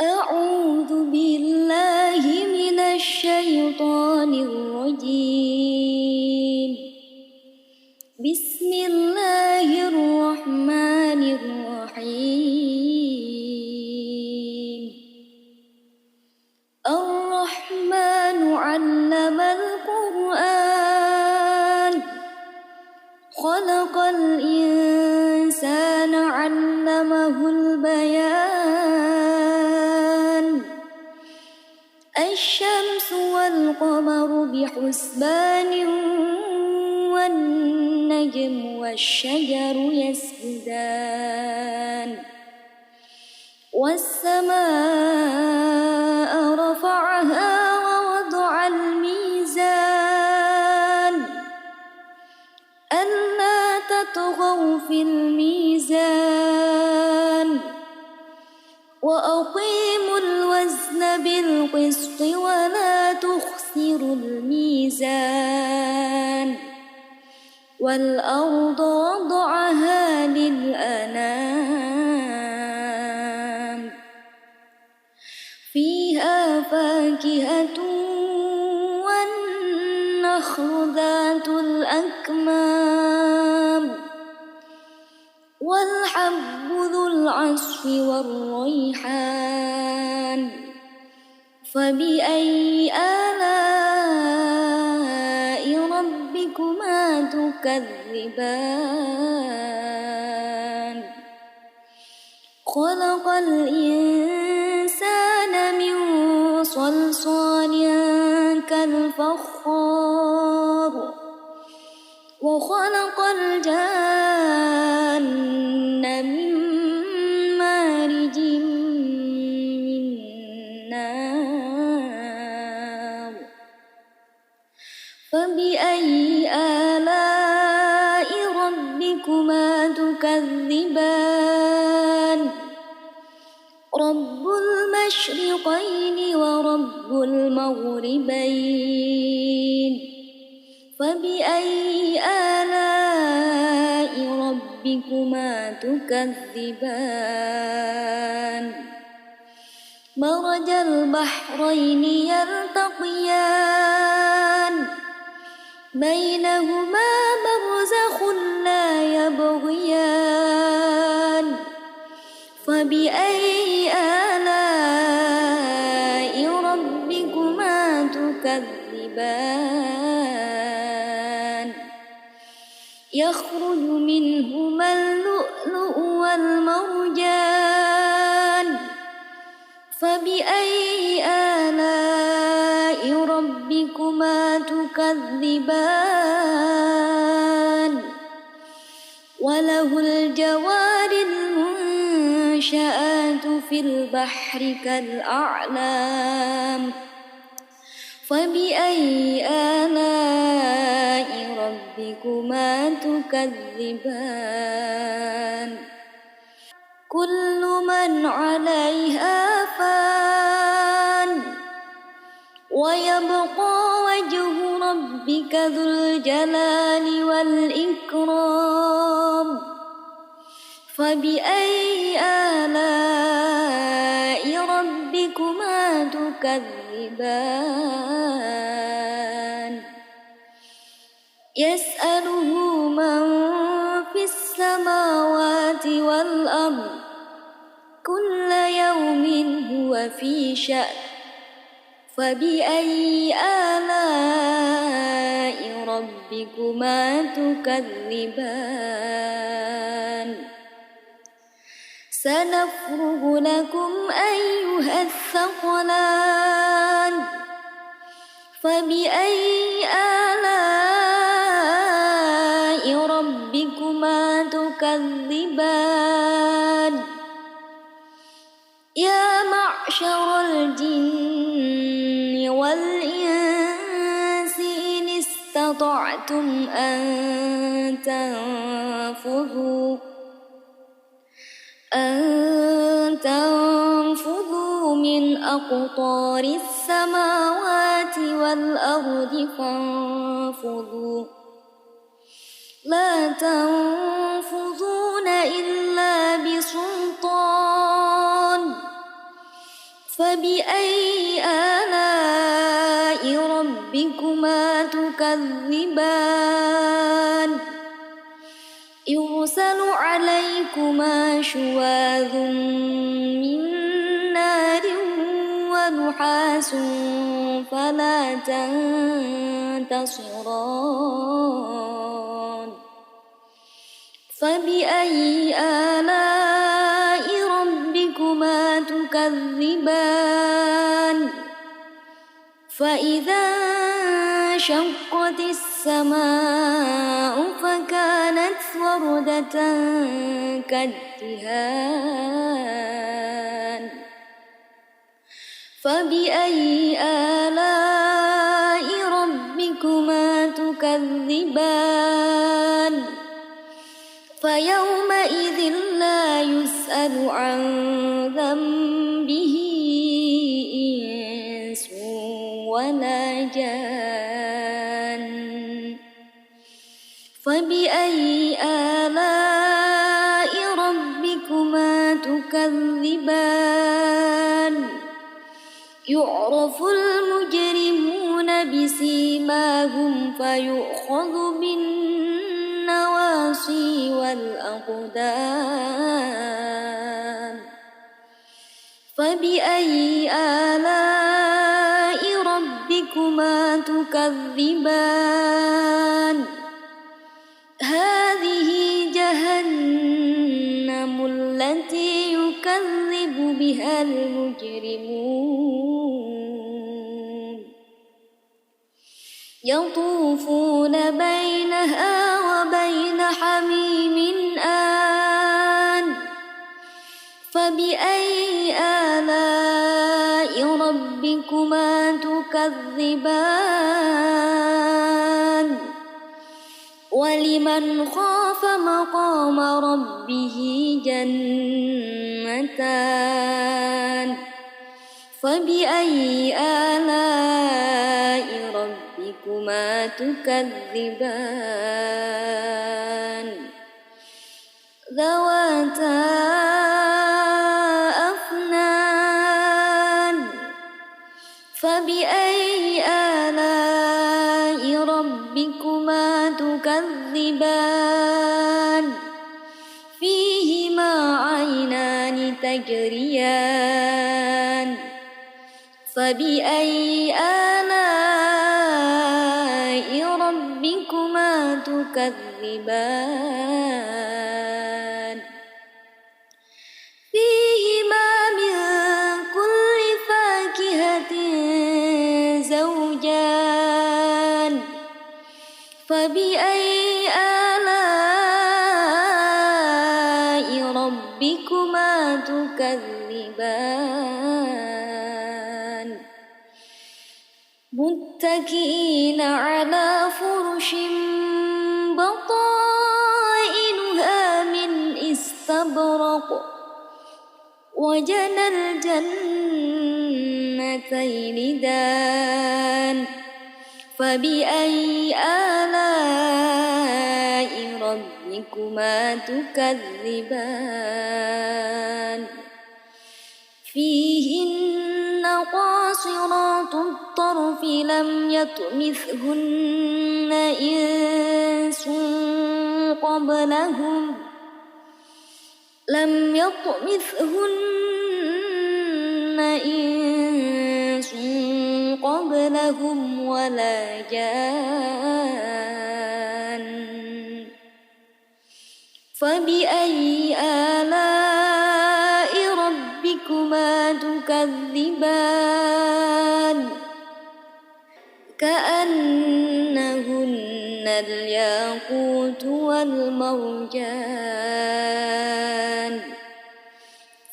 أعوذ بالله من الشيطان الرجيم. بسم الله الرحمن الرحيم. الرحمن علم القرآن، خلق الإنسان علمه البيان. الشمس والقمر بحسبان، والنجم والشجر يسجدان. والسماء رفعها ووضع الميزان، ألا تطغوا في الميزان. وأقيموا الوزن بالقسط ولا تخسروا الميزان. والأرض وضعها للأنام، فيها فاكهة والنخل ذات الأكمام، والحب ذو العصف والريحان. فبأي آلاء ربكما تكذبان؟ خلق الإنسان من صلصال كالفخار، وخلق الجان من مارج من نار. فبأي آلاء ربكما تكذبان؟ رب المشرقين ورب المغربين. فبأي آلاء ربكما تكذبان؟ مرج البحرين يلتقيان، بينهما برزخ لا يبغيان. فبأي آلاء ربكما تكذبان؟ يخرج منهما اللؤلؤ والمرجان. فبأي آلاء ربكما تكذبان؟ وله الجوار المنشآت في البحر كالأعلام. فبأي آلاء ربكما تكذبان؟ كل من عليها فان، ويبقى وجه ربك ذو الجلال والإكرام. فبأي آلاء ربكما تكذبان؟ يسأله من في السماوات والأرض، كل يوم هو في شأن. فبأي آلاء ربكما تكذبان؟ سنفرغ لكم أيها الثقلان. فبأي آلاء ربكما تكذبان؟ يا معشر الجن والإنس إن استطعتم أن تنفذوا من أقطار السماوات والأرض فانفذوا، لا تنفذون إلا بسلطان. فبأي آلاء ربكما تكذبان يرسل عليكما شواظ من نار ونحاس فلا تنتصران فبأي آلاء ربكما تكذبان فإذا انشقت السماء فكانت وردة كالدهان فبأي آلاء ربكما تكذبان فيومئذ لا يسأل عن ذنبه إنس ولا جان فبأي آلاء ربكما تكذبان يعرف المجرمون بسيماهم فيؤخذ بالنواصي والأقدام فبأي آلاء ربكما تكذبان هذه جهنم التي يكذب بها المجرمون يطوفون بينها وبين حميم آن فبأي آلاء ربكما تكذبان ولمن خاف مقام ربه جنتان فبأي آلاء ربكما تكذبان ذواتا أفنان فبأي آلاء ربكما تكذبان فيهما عينان تجريان فبأي آلاء ربكما تكذبان فيهما من كل فاكهة زوجان فبأي آلاء ربكما تكذبان متكئين على فرش بطائنها من استبرق وجنى الجنتين دان فبأي آلاء ربكما تكذبان فيهن قاصرات الطرف لم يطمثهن إنس قبلهم ولا جان فبأي آلاء ربكما تكذبان كأنهن الياقوت والمرجان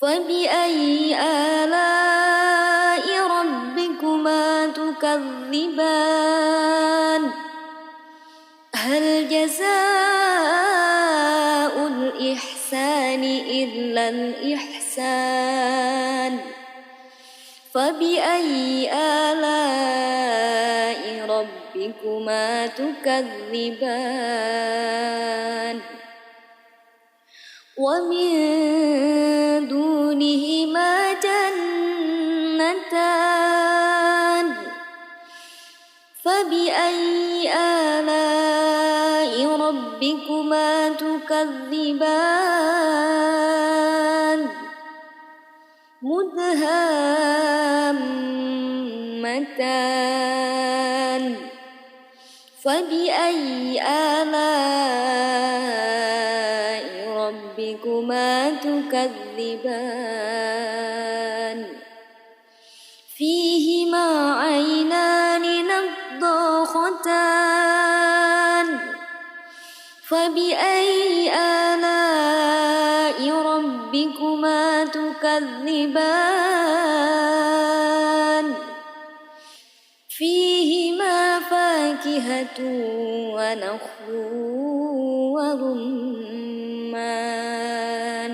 فبأي آلاء ربكما تكذبان هل جزاء الإحسان إلا الإحسان فبأي آلاء ربكما تكذبان ومن دونهما جنتان فبأي آلاء ربكما تكذبان مدهامتان فبأي آلاء ربكما تكذبان فيهما عينان نضاختان فبأي آلاء ربكما تكذبان فيهما فاكهة ونخل ورمان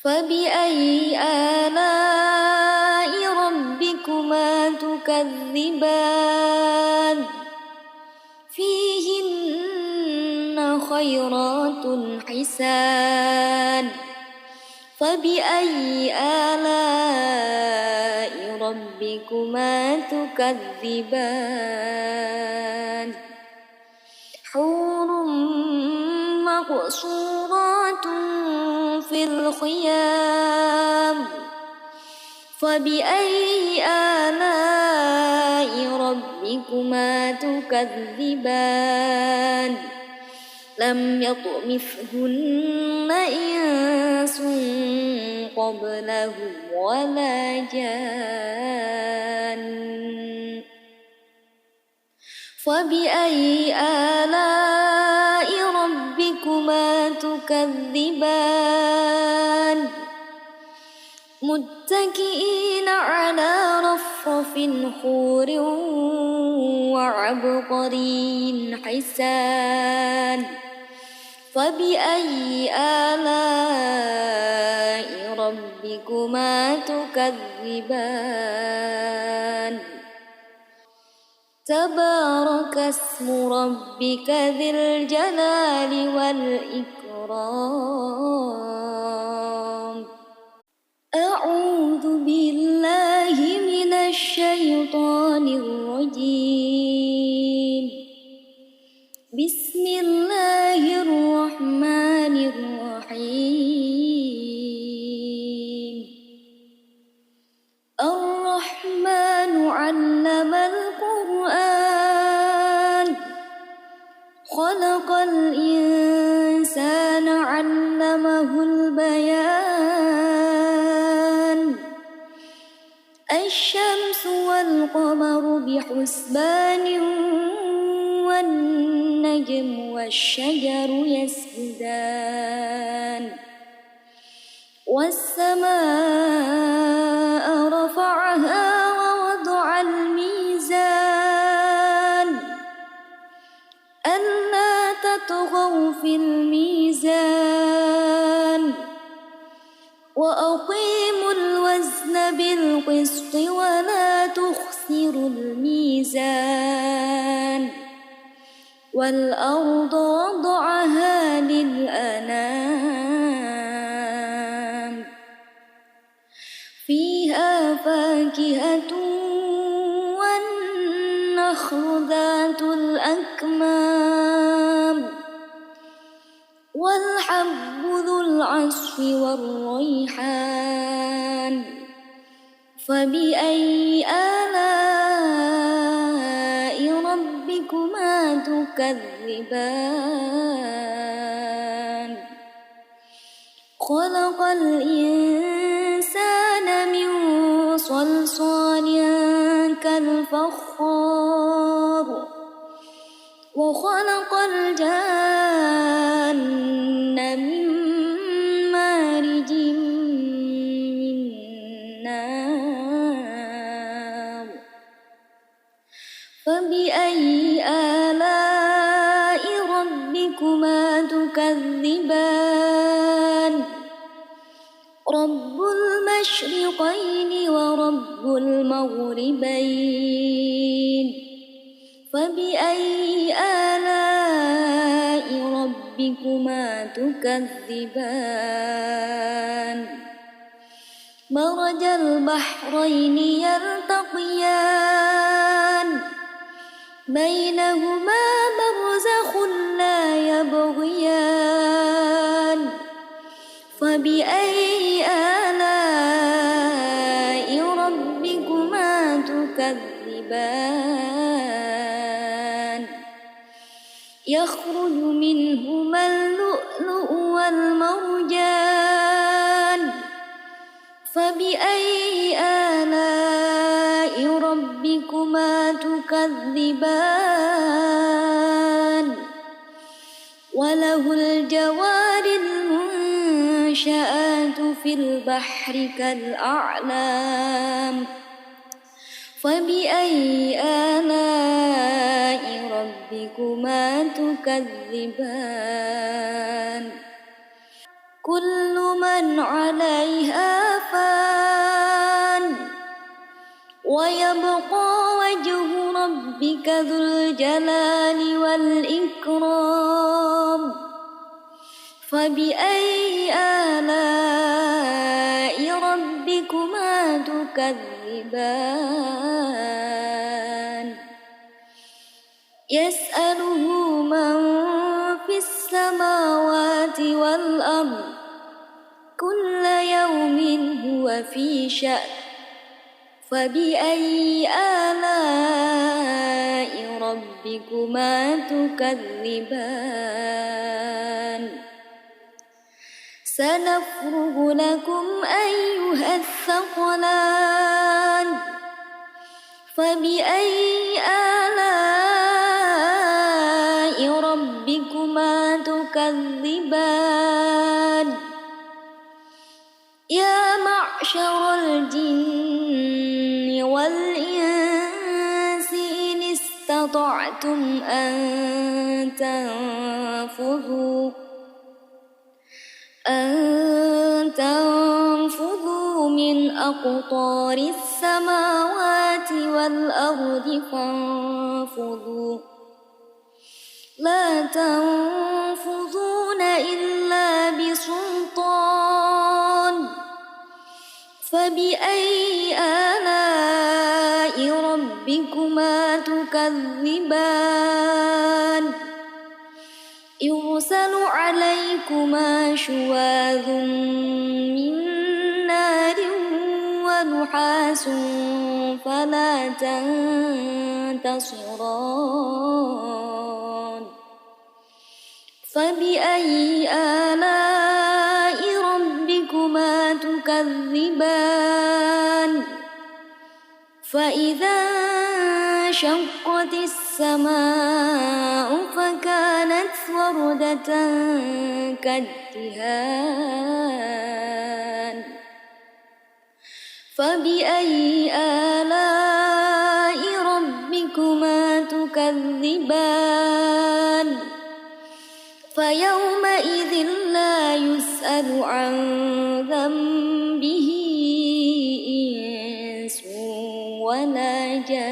فبأي آلاء ربكما تكذبان فيهن خيرات حسان فبأي آلاء ربكما تكذبان حور مقصورات في الخيام فبأي آلاء ربكما تكذبان لم يطمثهن إنس قبلهم ولا جان فبأي آلاء ربكما تكذبان متكئين على رفرف خور وعبقري حسان فبأي آلاء ربكما تكذبان تبارك اسم ربك ذي الجلال والإكرام أعوذ بالله من الشيطان الرجيم بسم الله الرحمن الرحيم الرحمن علم القرآن خلق الإنسان علمه البيان الشمس والقمر بحسبان والنجم والشجر يسجدان والسماء رفعها ووضع الميزان ألا تطغوا في الميزان وأقيموا الوزن بالقسط ولا تخسروا الميزان والأرض وضعها للأنام فيها فاكهة والنخل ذات الأكمام والحب ذو العصف والريحان فبأي آلاء ربكما تكذبان خلق الإنسان من صلصال كالفخار وخلق الجان من مارج من نار فبأي آلاء ربكما تكذبان رب المشرقين ورب المغربين فبأي آلاء ربكما تكذبان مرج البحرين يلتقيان بينهما برزخ لا يبغيان فبأي آلاء ربكما تكذبان يخرج منهما اللؤلؤ والمرجان فبأي آلاء ربكما تكذبان وله الجوار المنشآت في البحر كالأعلام فبأي آلاء ربكما تكذبان كل من عليها فان ويبقى وجه ربك ذو الجلال والإكرام فبأي آلاء ربكما تكذبان يسأله من في السماوات والأرض كل يوم هو في شأن فبأي آلاء ربكما تكذبان سنفرغ لكم أيها الثقلان فبأي آلاء ربكما تكذبان يا معشر الجن والإنس إن استطعتم أن تنفذوا من أقطار السماوات والأرض فانفذوا لا تنفذون إلا بسلطان فبأي آلاء ربكما تكذبان يرسل عليكما شواظ من نار ونحاس فلا تنتصران فبأي آلاء ربكما تكذبان فإذا انشقت السماء فكانت وردة كالدهان فبأي آلاء ربكما تكذبان فيومئذ لا يسأل عن ذنبه إنس ولا جان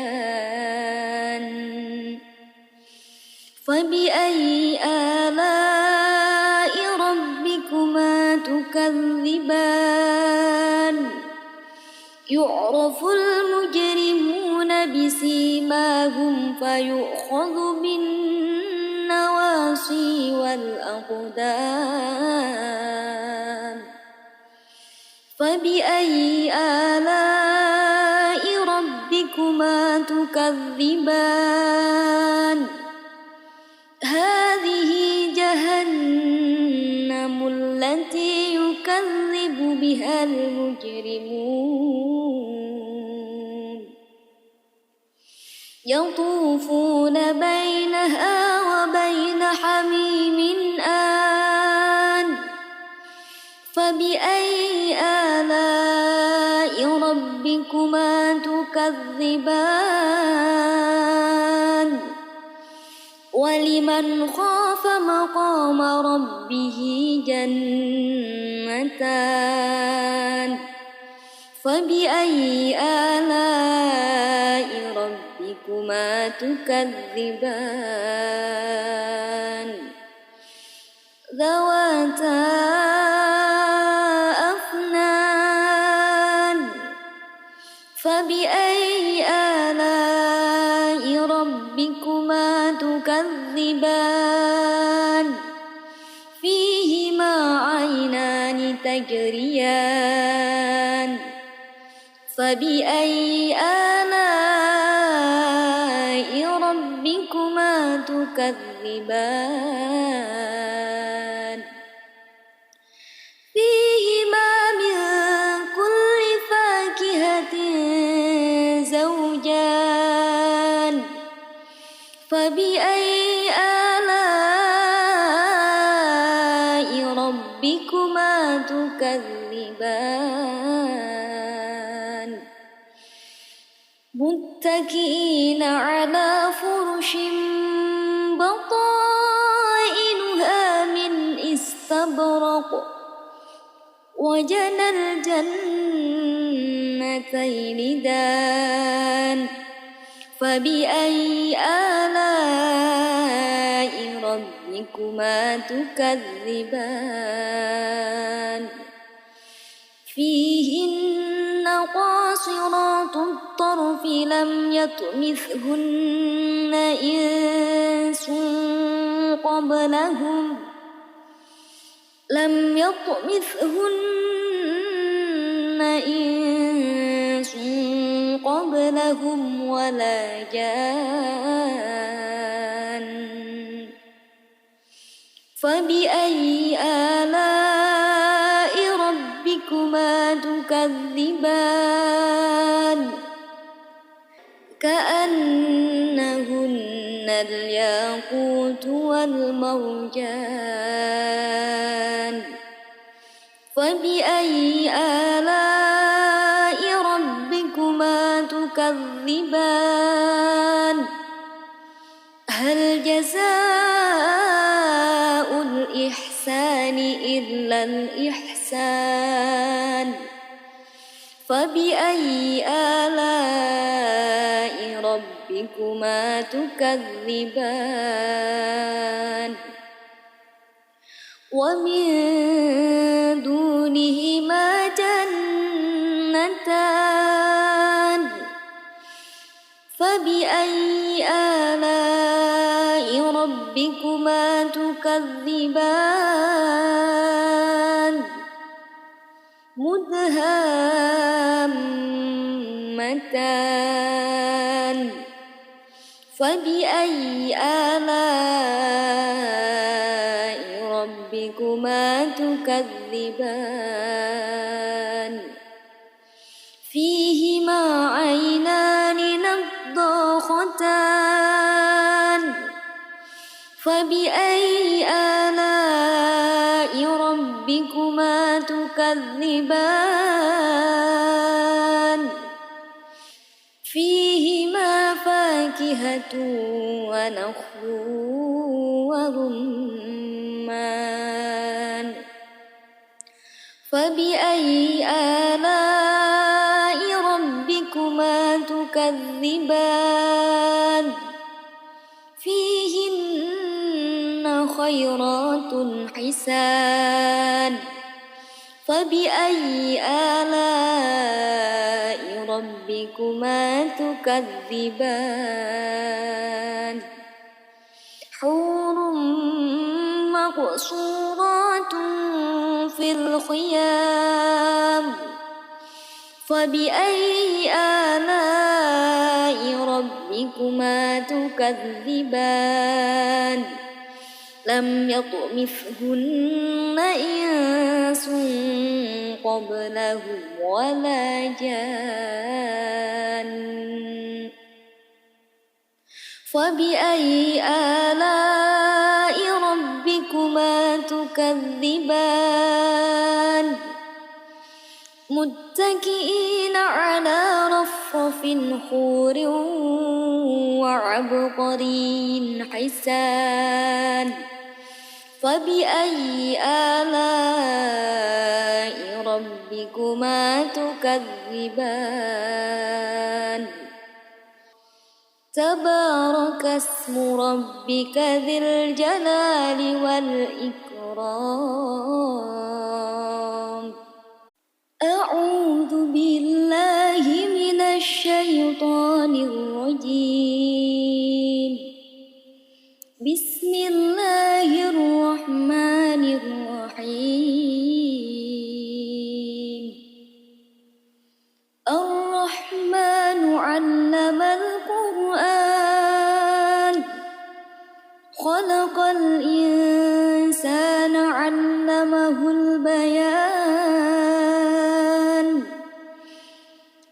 فبأي آلاء ربكما تكذبان يعرف المجرمون بسيماهم فيؤخذ بالنواصي والأقدام فبأي آلاء ربكما تكذبان هذه جهنم التي يكذب بها المجرمون يطوفون بينها وبين حميم آن فبأي آلاء ربكما تكذبان ولمن خاف مقام ربه جنتان فبأي آلاء ربكما تكذبان ذواتا أفنان فبأي آلاء ربكما تكذبان فيهما عينان تجريان فبأي آلاء ربكما تكذبان فيهما من كل فاكهة زوجان فبأي آلاء ربكما تكذبان متكئين على فرش بطائنها من استبرق وجنى الجنتين دان فبأي آلاء ربكما تكذبان فيهن قاصرات الطرف لم يطمثهن إنس قبلهم ولا جان فبأي آلاء ربكما تكذبان كأنهن الياقوت والمرجان فبأي آلاء ربكما تكذبان هل جزاء الإحسان إلا الإحسان فبأي آلاء ربكما تكذبان ومن دونهما جنتان فبأي آلاء ربكما تكذبان مدهامتان فبأي آلاء ربكما تكذبان فيهما عينان نضاختان فبأي آلاء ربكما تكذبان فيهما فاكهة ونخل ورمان فبأي آلاء ربكما تكذبان فيهن خيرات حسان فبأي آلاء ربكما تكذبان حور مقصورات في الخيام فبأي آلاء ربكما تكذبان لم يطمثهن إنس قبلهم ولا جان فبأي آلاء ربكما تكذبان متكئين على رفرف خور وعبقري حسان فبأي آلاء ربكما تكذبان تبارك اسم ربك ذي الجلال والإكرام أعوذ بالله من الشيطان الرجيم بسم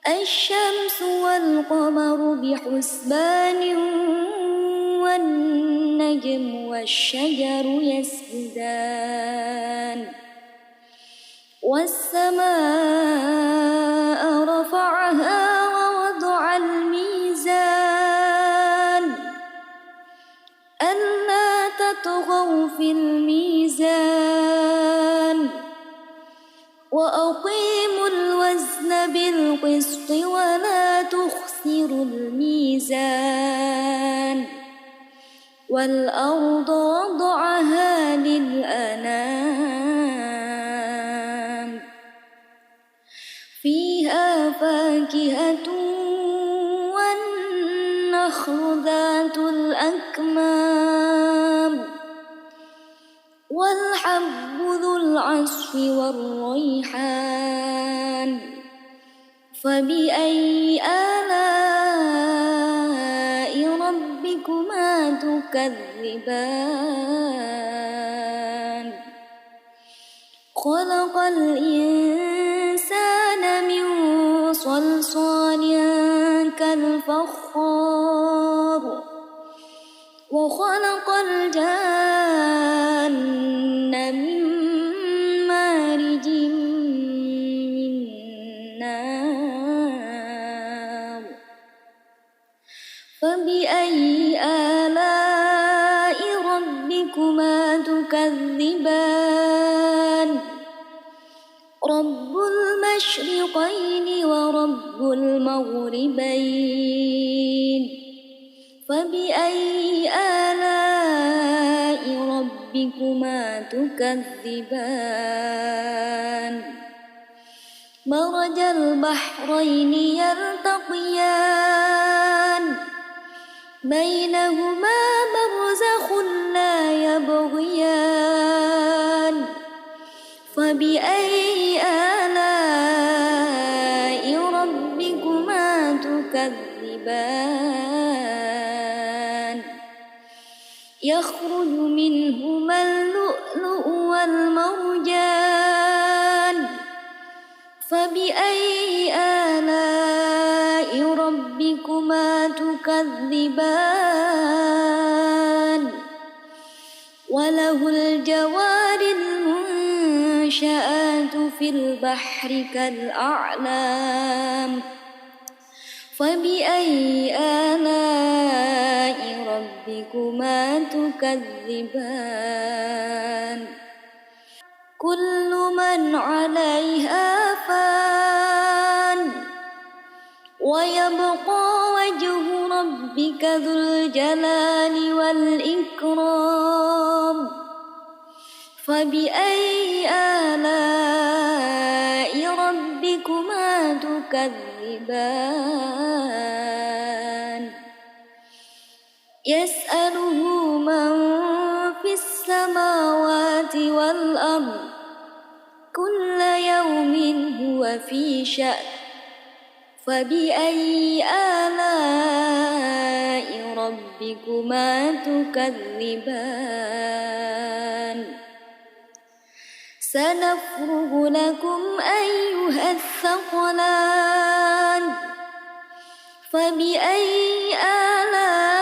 الشمس والقمر بحسبان والنجم والشجر يسجدان والسماء رفعها ووضع الميزان ألا تطغوا في الميزان وأقيموا الوزن بالقسط ولا تخسروا الميزان والأرض وضعها للأنام فيها فاكهة والنخل ذات الأكمام والحب ذو العصف والريحان فبأي آلاء ربكما تكذبان خلق الإنسان من صلصال كالفخار وخلق الجان من مارج من نار فبأي آلاء ربكما تكذبان رب المشرقين ورب المغربين فبأي آلاء ربكما تكذبان مرج البحرين يلتقيان بينهما برزخ لا يبغيان فبأي آلاء ربكما تكذبان يخرج منهما اللؤلؤ والمرجان فبأي آلاء ربكما تكذبان وله الجوار المنشآت في البحر كالأعلام فبأي آلاء ربكما تكذبان كل من عليها فان ويبقى وجه ربك ذو الجلال والإكرام فبأي آلاء ربكما تكذبان يسأله من في السماوات والأرض كل يوم هو في شأن فبأي آلاء ربكما تكذبان سنفرغ لكم أيها الثقلان فبأي آلاء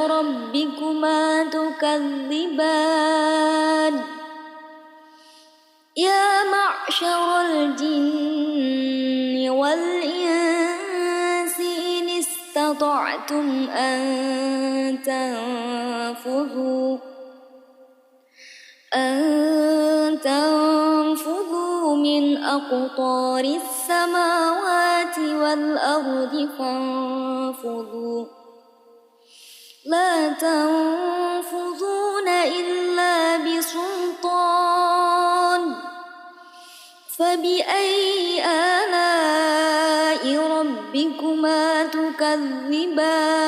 ربكما تكذبان يا معشر الجن والإنس إن استطعتم أن تنفذوا من أقطار السماوات والأرض فانفذوا لا تنفذون إلا بسلطان فبأي آلاء ربكما تكذبان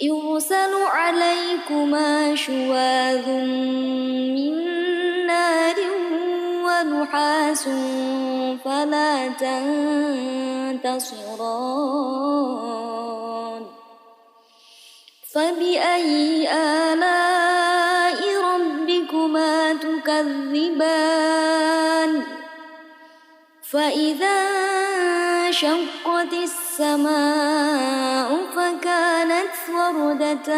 يرسل عليكما شواظ من نار ونحاس فلا تنتصران فبأي آلاء ربكما تكذبان فإذا انشقت السماء فكانت وردة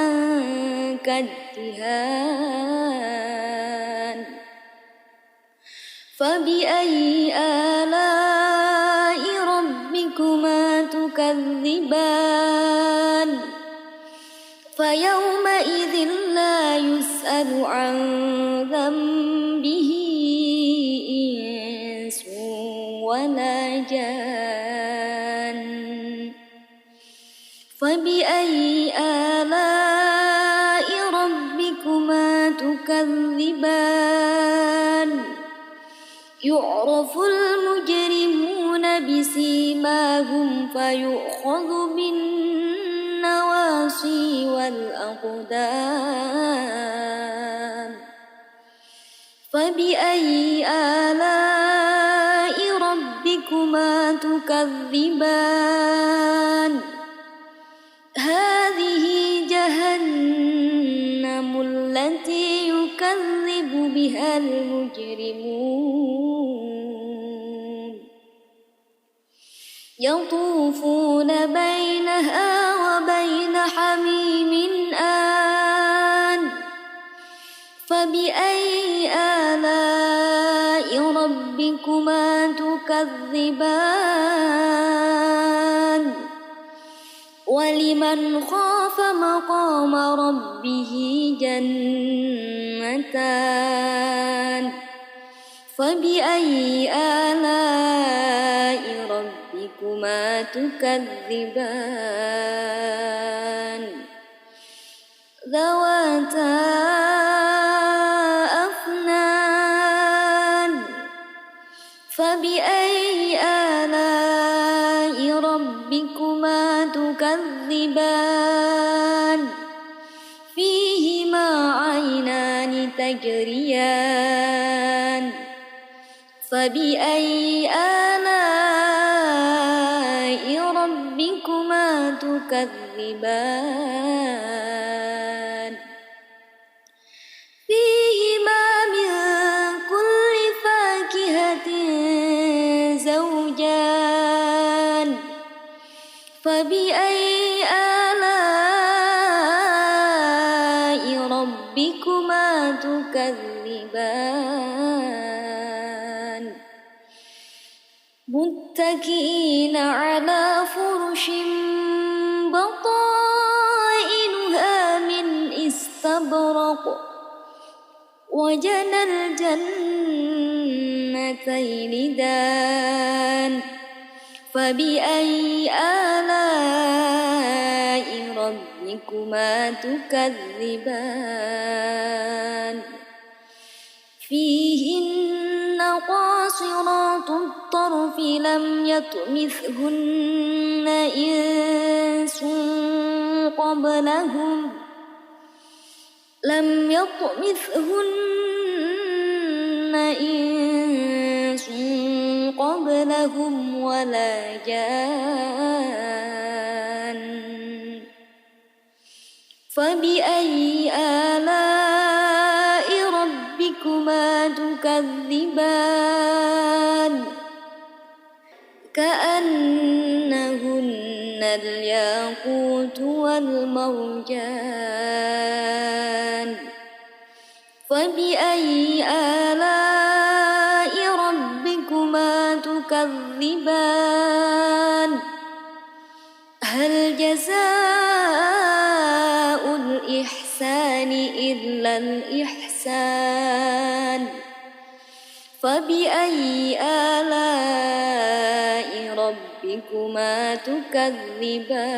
كالدهان فبأي آلاء ربكما تكذبان فيومئذ لا يسأل عن ذنبه إنس ولا جان فبأي آلاء ربكما تكذبان يعرف المجرمون بسيماهم فيؤخذ بالنواصي والأقدام فبأي آلاء ربكما تكذبان هذه جهنم التي يكذب بها المجرمون يطوفون بينها وبين حميم آن فبأي آلاء ربكما تكذبان ولمن خاف مقام ربه جنتان فبأي آلاء ربكما تكذبان ذواتا أفنان فبأي آلاء ربكما تكذبان فيهما عينان تجريان فبأي آلاء ربكما تكذبان فيهما من كل فاكهة زوجان فبأي آلاء ربكما تكذبان متكئين على فرش بطائنها من استبرق وجنى الجنتين دان فبأي آلاء ربكما تكذبان فيهن قاصرات الطرف لم يطمثهن إنس قبلهم ولا جان فبأي آلاء ربكما تكذبان كأنهن الياقوت والمرجان فبأي آلاء ربكما تكذبان هل جزاء الإحسان إلا الإحسان فبأي آلاء ربكما تكذبان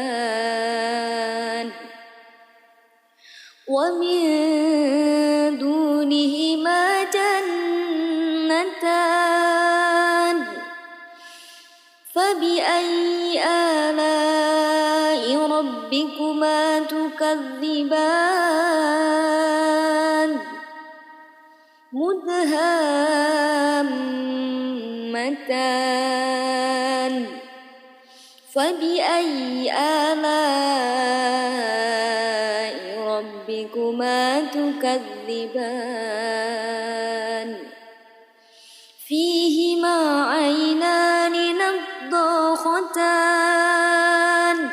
ومن دونهما جنتان فبأي آلاء ربكما تكذبان مدهامتان فبأي آلاء ربكما تكذبان فيهما عينان نضرتان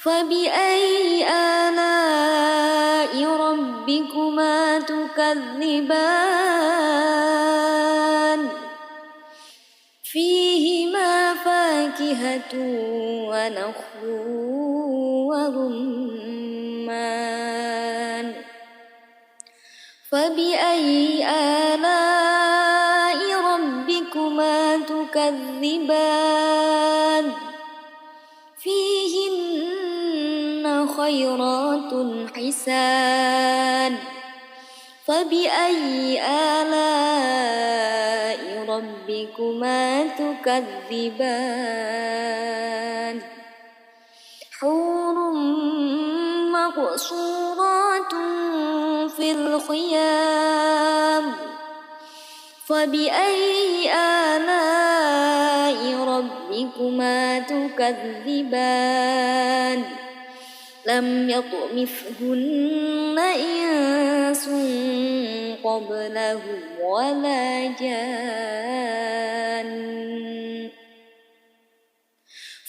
فبأي آلاء ربكما تكذبان فيهما فاكهة ونخل ورمان فبأي آلاء ربكما تكذبان فيهن خيرات حسان فبأي آلاء ربكما تكذبان حور مقصورات في الخيام فبأي آلاء ربكما تكذبان لم يطمثهن إنس قبلهم ولا جان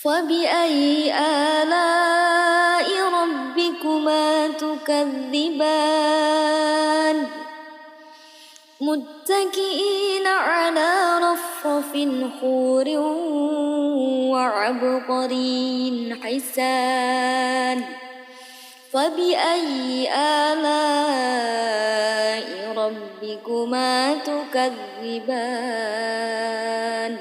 فبأي آلاء ربكما تكذبان متكئين على رفرف خور وعبقري حسان فبأي آلاء ربكما تكذبان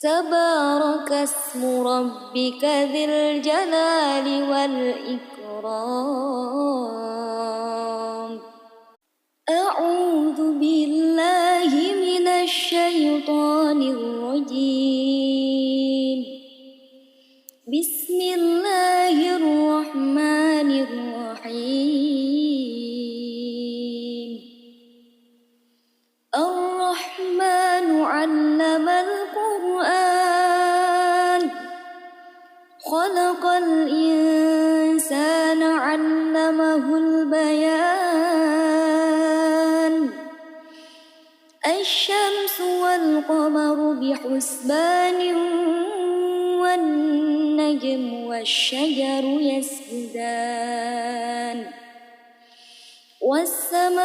تبارك اسم ربك ذي الجلال والإكرام أعوذ بالله من الشيطان الرجيم بسم الله الرحمن الرحيم الرحمن علم القرآن خلق الإنسان علمه البيان الشمس والقمر بحسبان والنجم والشجر يسجدان والسماء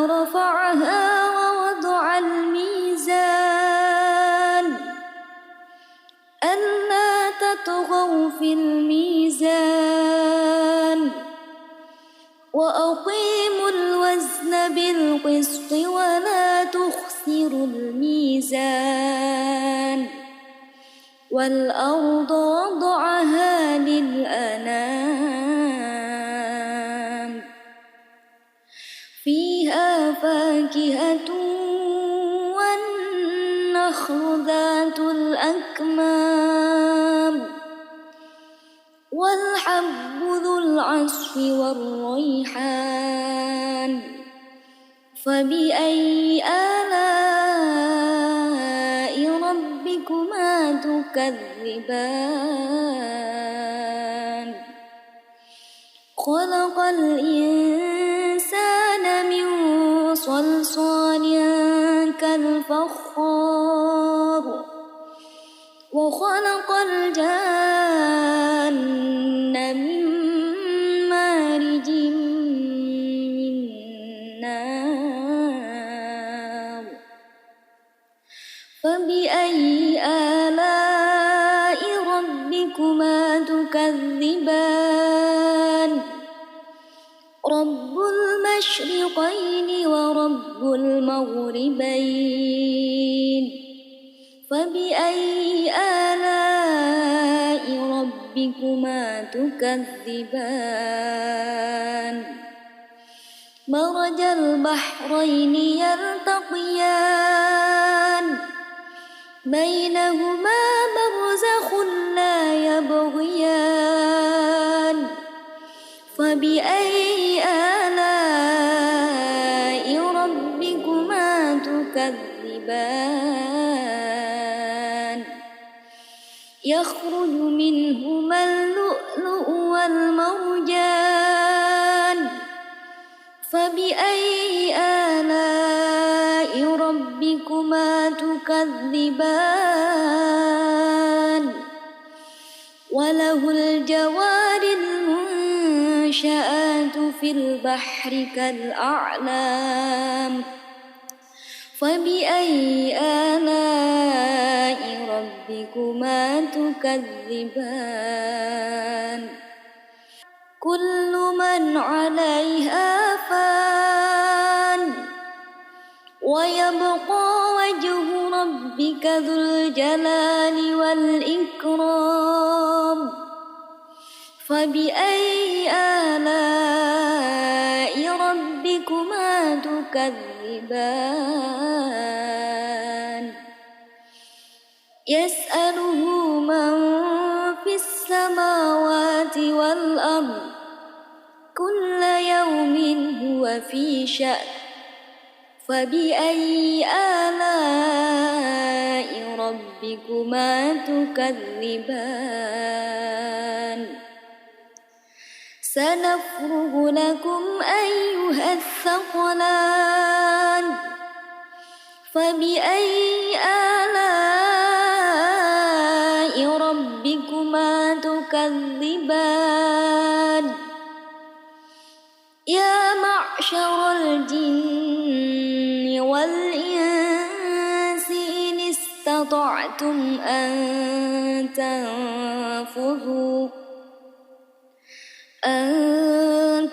رفعها ووضع الميزان ألا تطغوا في الميزان وأقيموا الوزن بالقسط ولا تخسروا الميزان والأرض وضعها للأنام فيها فاكهة والنخل ذات الأكمام والحب ذو العصف والريحان فبأي آلاء ربكما تكذبان خلق الإنسان من صلصال كالفخار وخلق الجان من مارج من نار فبأي آلاء ربكما تكذبان رب المشرقين ورب المغربين فبأي آلاء ربكما تكذبان مرج البحرين يلتقيان بينهما برزخ لا يبغيان فبأي آلاء ربكما تكذبان يخرج منهما اللؤلؤ والمرجان فبأي آلاء ربكما تكذبان تكذبان وله الجوار المنشآت في البحر كالأعلام فبأي آلاء ربكما تكذبان كل من عليها فان ويبقى وجه ربك ذو الجلال والإكرام فبأي آلاء ربكما تكذبان يسأله من في السماوات والأرض كل يوم هو في شأن فبأي آلاء ربكما تكذبان سنفرغ لكم أيها الثقلان فبأي آلاء ربكما تكذبان يا معشر الجن والإنس إن استطعتم أن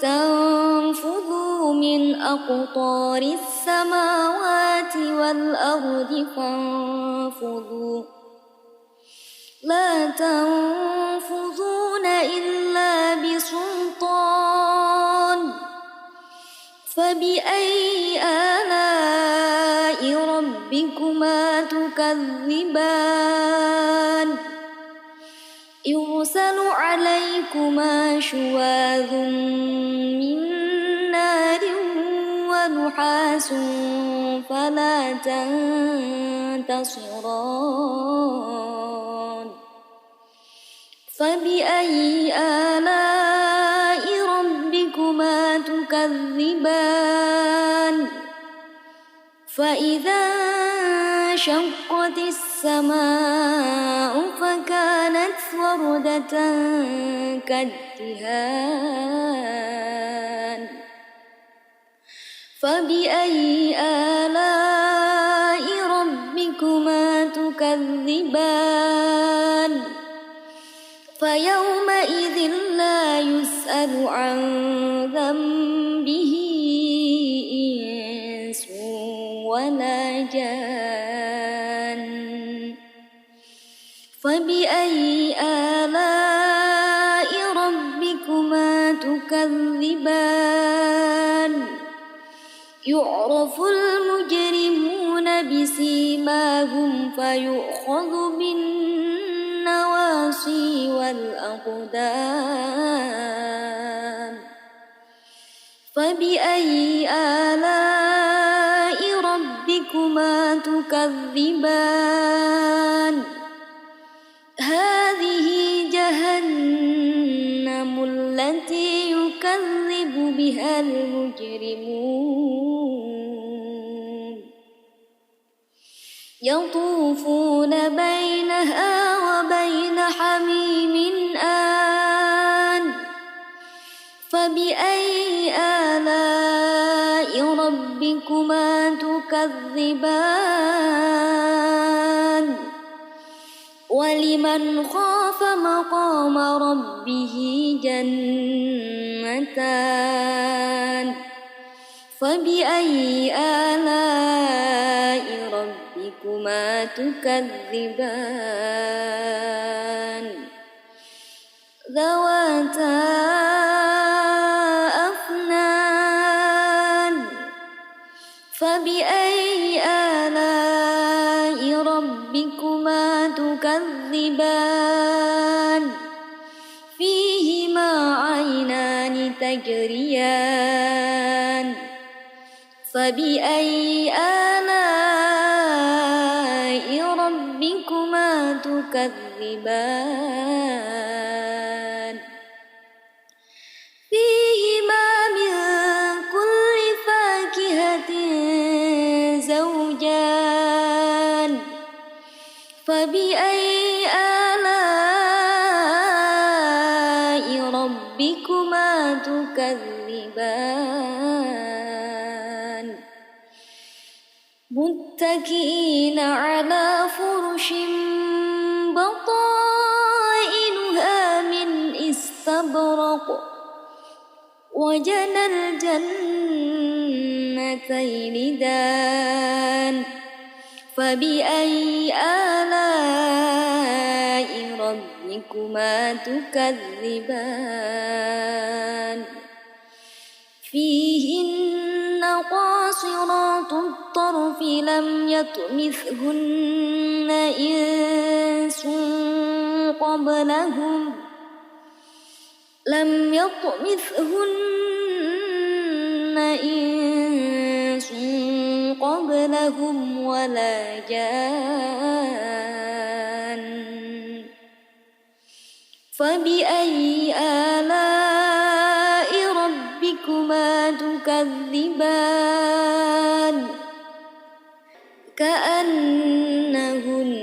تنفذوا من أقطار السماوات والأرض فانفذوا لا تنفذون إلا بسلطان فبأي آلاء ربكما تكذبان يرسل عليكما شواظ من نار ونحاس فلا تنتصران فبأي آلاء ربكما تكذبان فإذا انشقت السماء فكانت وردة كالدهان فبأي آلاء ربكما تكذبان فيومئذ لا يسأل عن ذنبه إنس ولا جان فبأي آلاء ربكما تكذبان يعرف المجرمون بسيماهم فيؤخذ بالنواصي والأقدام فبأي آلاء ربكما تكذبان هذه جهنم التي يكذب بها المجرمون يطوفون بينها وبين حميم آن فبأي آلاء ربكما تكذبان ولمن خاف مقام ربه جنتان فبأي آلاء ربكما تكذبان ذواتا أفنان فبأي آلاء ربكما تكذبان فيهما عينان تجريان فبأي آلاء ربكما تكذبان فيهما من كل فاكهة زوجان فبأي آلاء ربكما تكذبان متكئين على فرش بطائنها من استبرق وجنى الجنتين دان فبأي آلاء ربكما تكذبان فيهن قاصرات الطرف لم يطمثهن إنس قبلهم ولا جان فبأي آلاء ربكما تكذبان كأنهن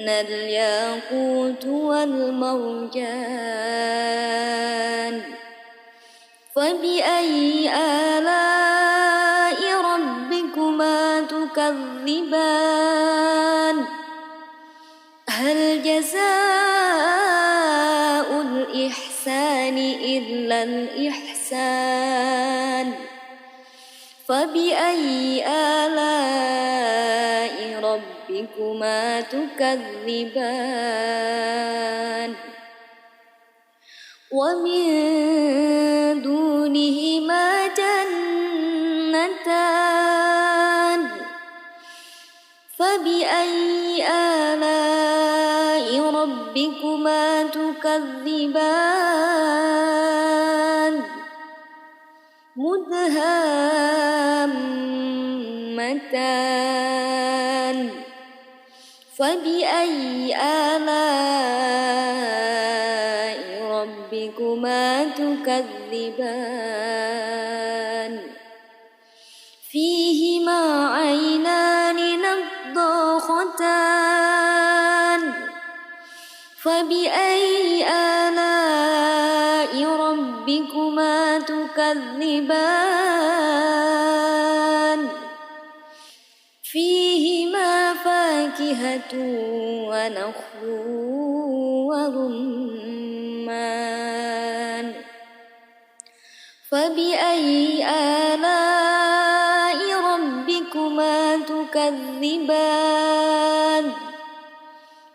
الياقوت والمرجان فبأي آلاء ربكما تكذبان هل جزاء الإحسان إلا الإحسان فبأي آلاء ربكما تكذبان ومن دونهما جنتان فبأي آلاء ربكما تكذبان مدهامتان فبأي آلاء ربكما تكذبان فيهما عينان نضاختان فبأي آلاء ربكما تكذبان فيهما فاكهة ونخل ورمان فبأي آلاء ربكما تكذبان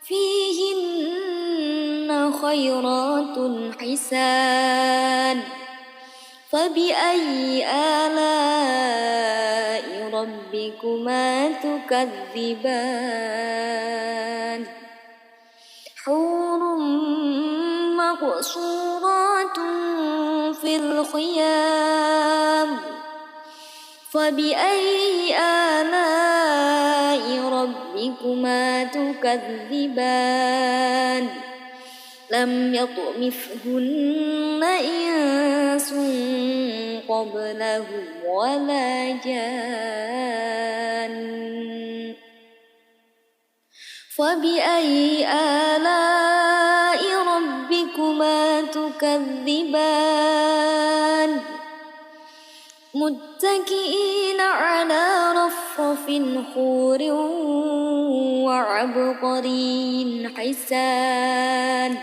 فيهن خيرات حسان فبأي آلاء ربكما تكذبان حور مقصورات في الخيام فبأي آلاء ربكما تكذبان لم يطمثهن إنس قبلهم ولا جان فبأي آلاء ربكما تكذبان متكئين على رفرف خور وعبقري حسان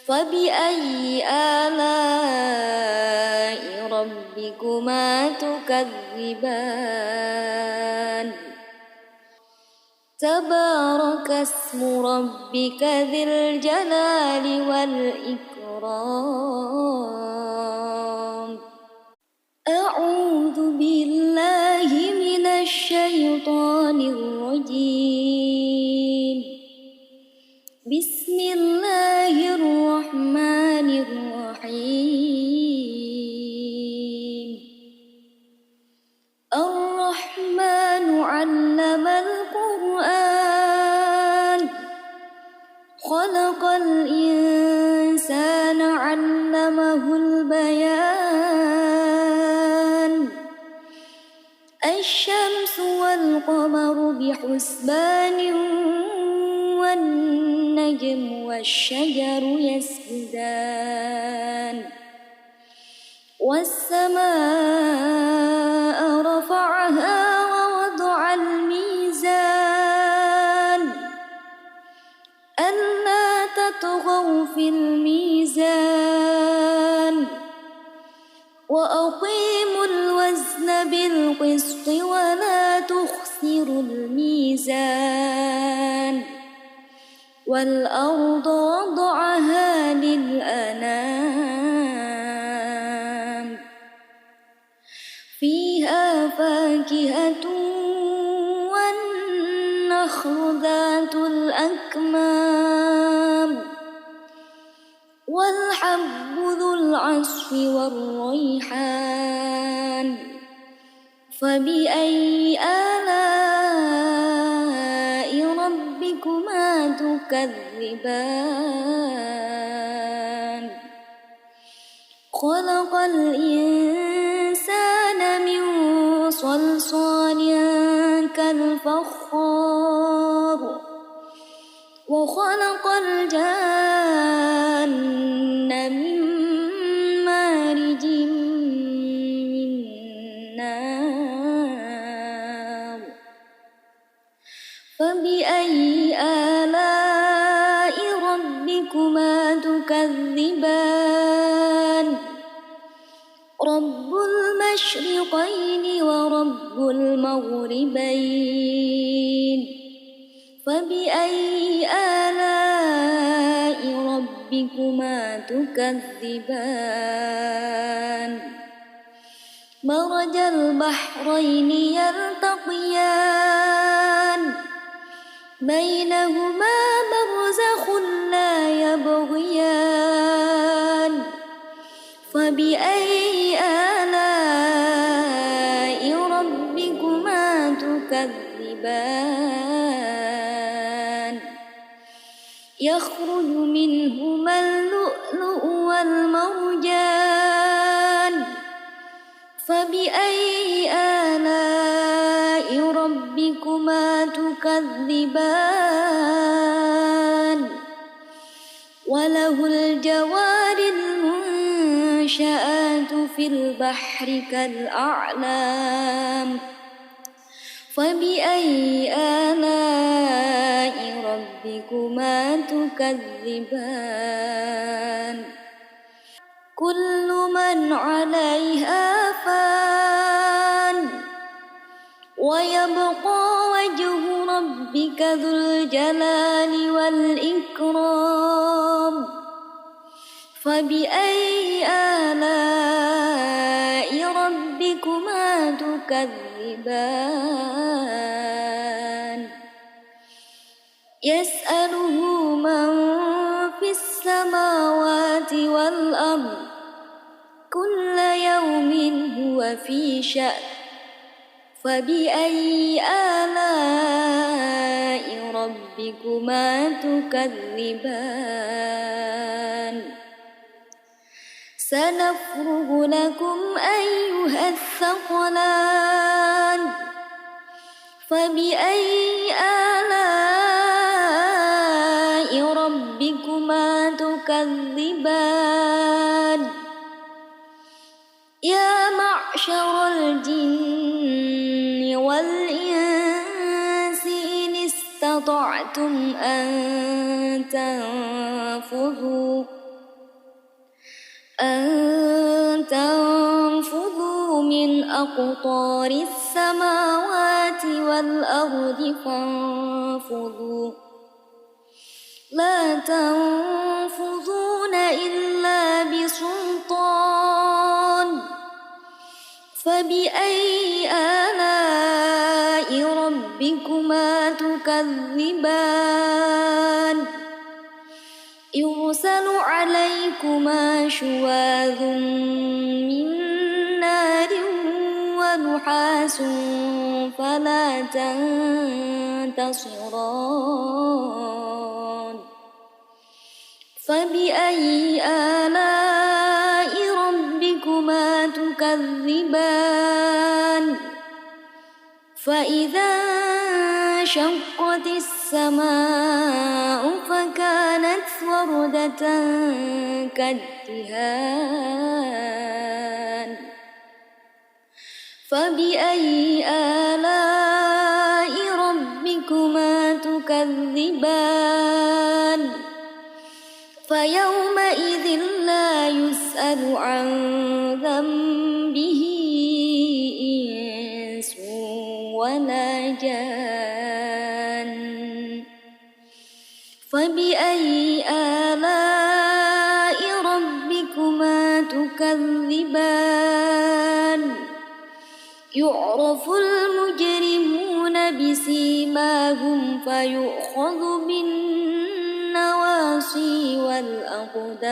فبأي آلاء ربكما تكذبان تبارك اسم ربك ذي الجلال والإكرام أعوذ بالله من الشيطان الرجيم بسم الله الرحمن الرحيم الرحمن علم القرآن خلق الإنسان علمه البيان الشمس والقمر بحسبان والنجم والشجر يسجدان والسماء رفعها ووضع الميزان ألا تطغوا في الميزان وأقيموا الوزن بالقسط ولا تخسروا الميزان والأرض وضعها للأنام فيها فاكهة والنخل ذات الأكمام والحب ذو العصف والريحان فبأي آلاء ربكما تكذبان خلق الإنسان من صلصال كالفخار وخلق الجان من مارج من نار فبأي آلاء ربكما تكذبان رب المشرقين ورب المغربين فبأي آلاء ربكما تكذبان مرج البحرين يلتقيان بينهما برزخ لا يبغيان فبأي آلاء ربكما تكذبان يخرج منهما اللؤلؤ والمرجان فبأي آلاء ربكما تكذبان وله الجوار المنشآت في البحر كالأعلام فبأي آلاء ربكما تكذبان كل من عليها فان ويبقى وجه ربك ذو الجلال والإكرام فبأي آلاء ربكما تكذبان يسأله من في السماوات والأرض كل يوم هو في شأن فبأي آلاء ربكما تكذبان سنفرغ لكم أيها الثقلان فبأي آلاء ربكما تكذبان يا معشر الجن والإنس إن استطعتم أن تنفذوا من أقطار السماوات والأرض فانفذوا لا تنفذون إلا بسلطان فبأي آلاء ربكما تكذبان يرسل عليكما شواظ من نار ونحاس فلا تنتصران فبأي آلاء ربكما تكذبان فإذا وانشقت السماء فكانت وردة كالدهان فبأي آلاء ربكما تكذبان فيومئذ لا يسأل عن ذنبه إنس ولا جان فبأي آلاء ربكما تكذبان يعرف المجرمون بسيماهم فيؤخذ بالنواصي والأقدام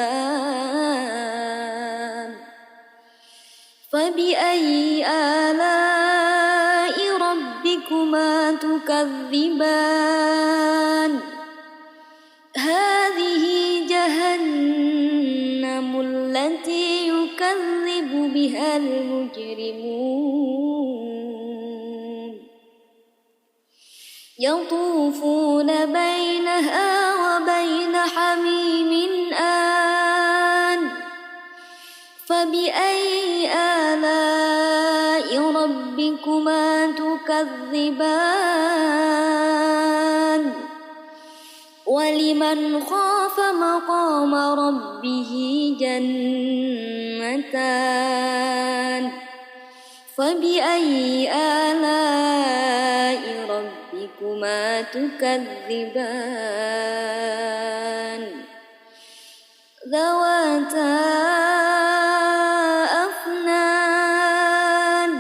فبأي آلاء ربكما تكذبان هذه جهنم التي يكذب بها المجرمون يطوفون بينها وبين حميم آن فبأي آلاء ربكما تكذبان ولمن خاف مقام ربه جنتان فبأي آلاء ربكما تكذبان ذواتا أفنان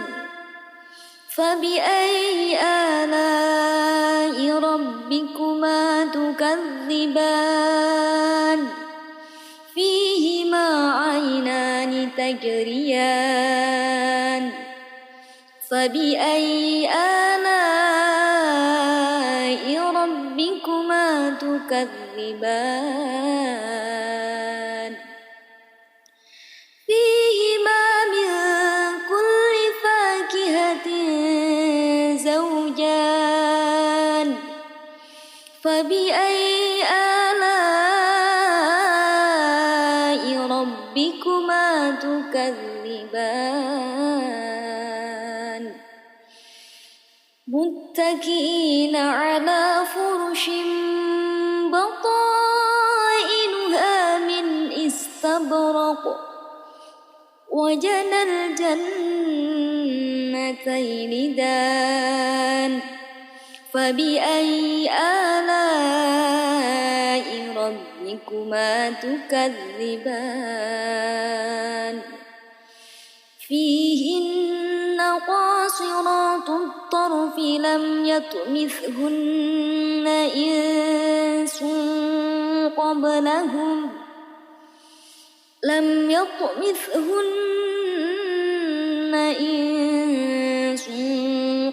فبأي آلاء ربكما تكذبان فيهما عينان تجريان فبأي آلاء ربكما تكذبان فيهما من كل فاكهة زوجان فبأي آلاء ربكما تكذبان متكئين على فرش بطائنها من استبرق وجنى الجنتين دان فبأي آلاء ربكما تكذبان فيهن قاصرات الطرف لم يطمثهن إنس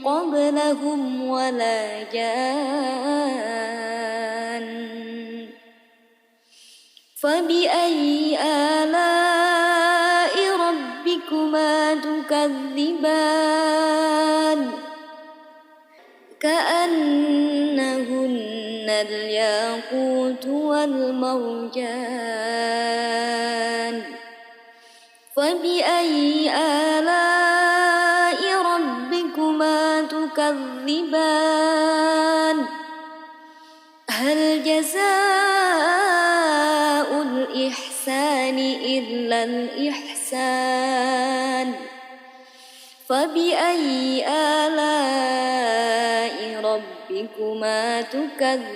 قبلهم ولا جان فبأي آلاء ربكما تكذبان كأنهن الياقوت والمرجان فبأي آلاء ربكما تكذبان هل جزاء الإحسان إلا الإحسان فبأي آلاء ربكما تكذبان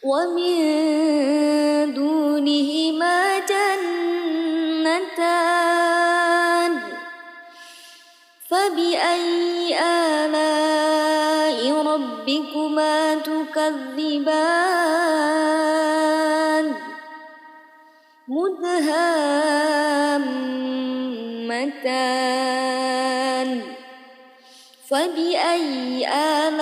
ومن دونهما جنتان فبأي آلاء ربكما تكذبان مدهامتان فبأي آلاء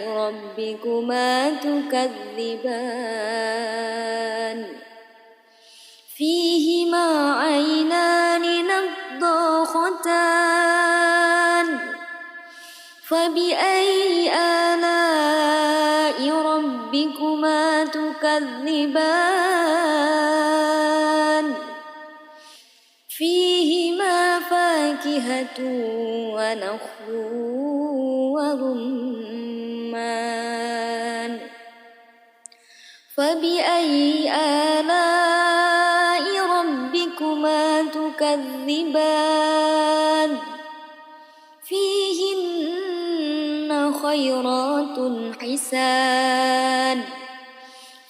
ربكما تكذبان فيهما عينان نضاختان صاخَتَانِ فبأي آلاء ربكما تكذبان فيهما فاكهة ونخل ورمان فبأي آلاء ربكما تكذبان فيهن خيرات حسان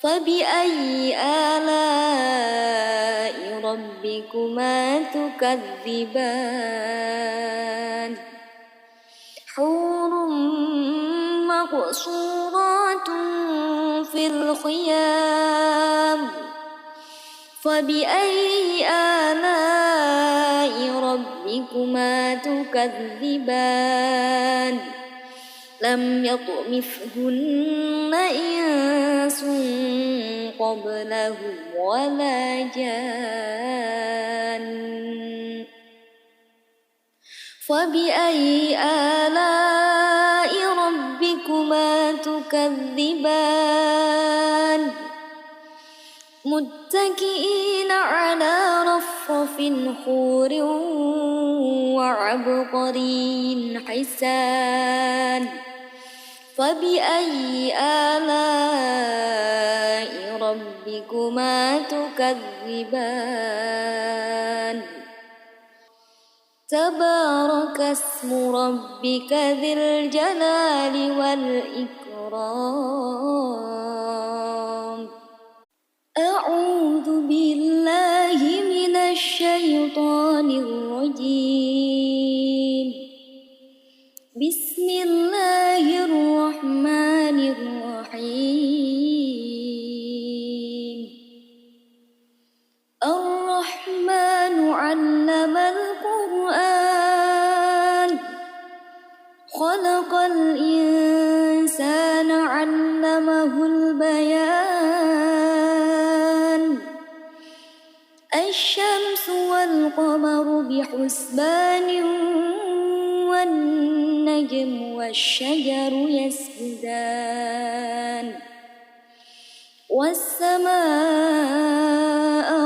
فبأي آلاء ربكما تكذبان حور مقصورات في الخيام فبأي آلاء ربكما تكذبان لم يطمثهن إنس قبلهم ولا جان فبأي آلاء ربكما تكذبان متكئين على رفرف خور وعبقري حسان فبأي آلاء ربكما تكذبان تبارك اسم ربك ذي الجلال والإكرام أعوذ بالله من الشيطان الرجيم بسم الله الرحمن الرحيم الرحمن علم القرآن خلق الإنسان علمه البيان الشمس والقمر بحسبان والنجم والشجر يسجدان والسماء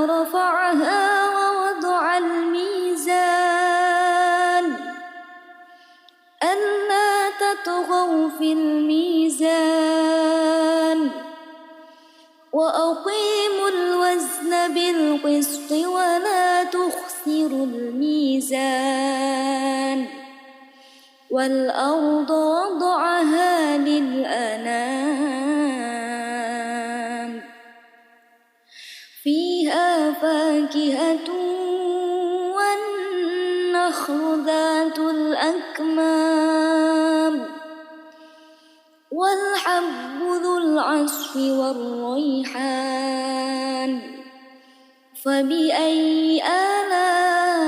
رفعها ووضع الميزان ألا تطغوا في الميزان وأقيموا الوزن بالقسط ولا تخسروا الميزان والأرض وضعها للأنام فيها فاكهة والنخل ذات الأكمام والحب ذو العصف والريحان فبأي آلاء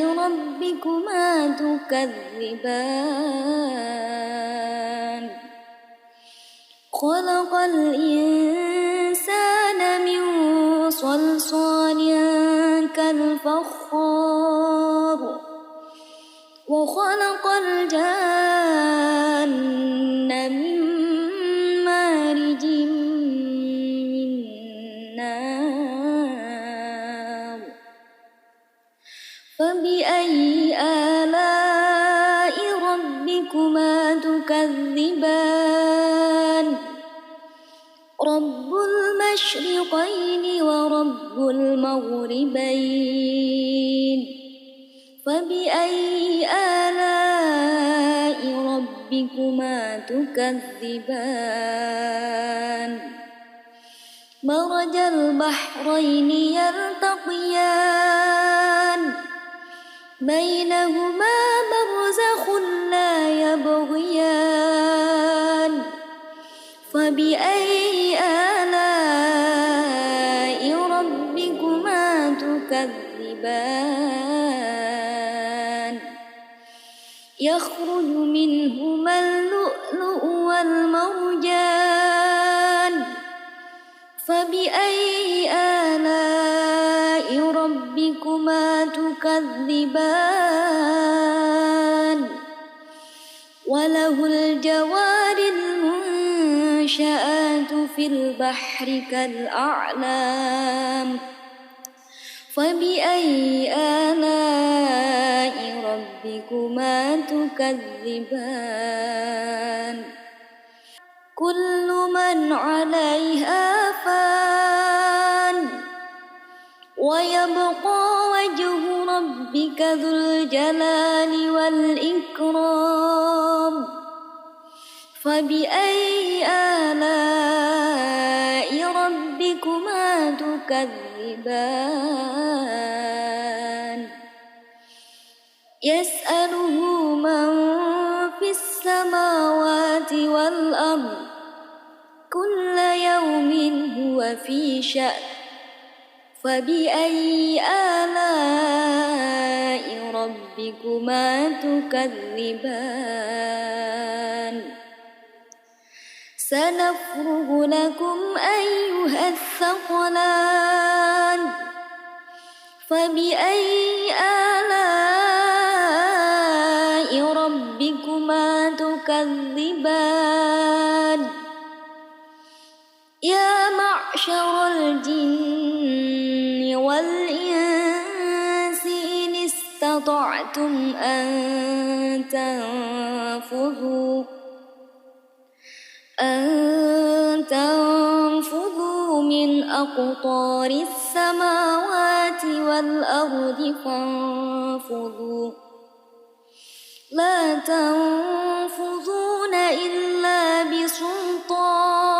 ربكما تكذبان خلق الإنسان من صلصال كالفخار وخلق الجان من مارج من نار فبأي آلاء ربكما تكذبان رب المشرقين ورب المغربين فبأي آلاء ربكما تكذبان مرج البحرين يلتقيان بينهما برزخ لا يبغيان فبأي آلاء ربكما تكذبان يخرج منهما اللؤلؤ والمرجان فبأي آلاء ربكما تكذبان تكذبان وله الجوار المنشآت في البحر كالأعلام فبأي آلاء ربكما تكذبان كل من عليها فان ويبقى وجه ربك ذو الجلال والإكرام فبأي آلاء ربكما تكذبان يسأله من في السماوات والأرض كل يوم هو في شأن فبأي آلاء ربكما تكذبان سنفرغ لكم أيها الثقلان فبأي آلاء ربكما تكذبان يا معشر الجن والإنس إن استطعتم أن تنفذوا من أقطار السماوات والأرض فانفذوا لا تنفذون إلا بسلطان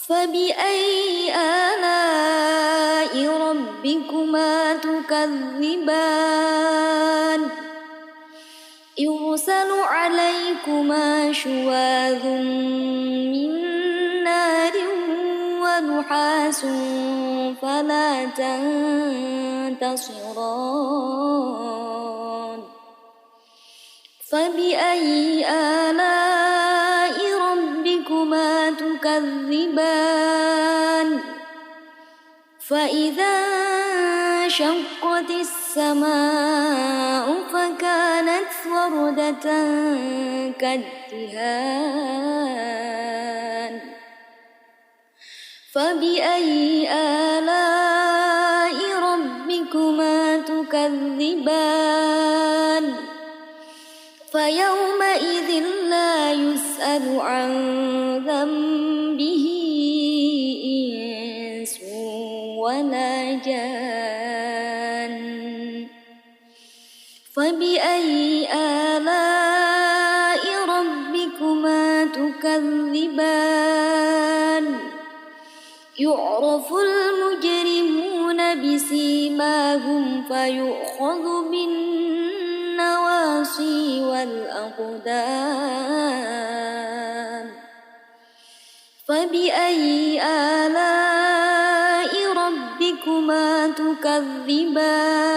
فبأي آلاء ربكما تكذبان يرسل عليكما شواظ من نار ونحاس فلا تنتصران فبأي آلاء ربكما تكذبان فإذا انشقت السماء فكانت وردة كالدهان فبأي آلاء ربكما تكذبان فيومئذ لا يسأل عن ذنبه إنس ولا جان فبأي آلاء ربكما تكذبان يعرف المجرمون بسيماهم فيؤخذ بالنواصي والأقدام فبأي آلاء ربكما تكذبان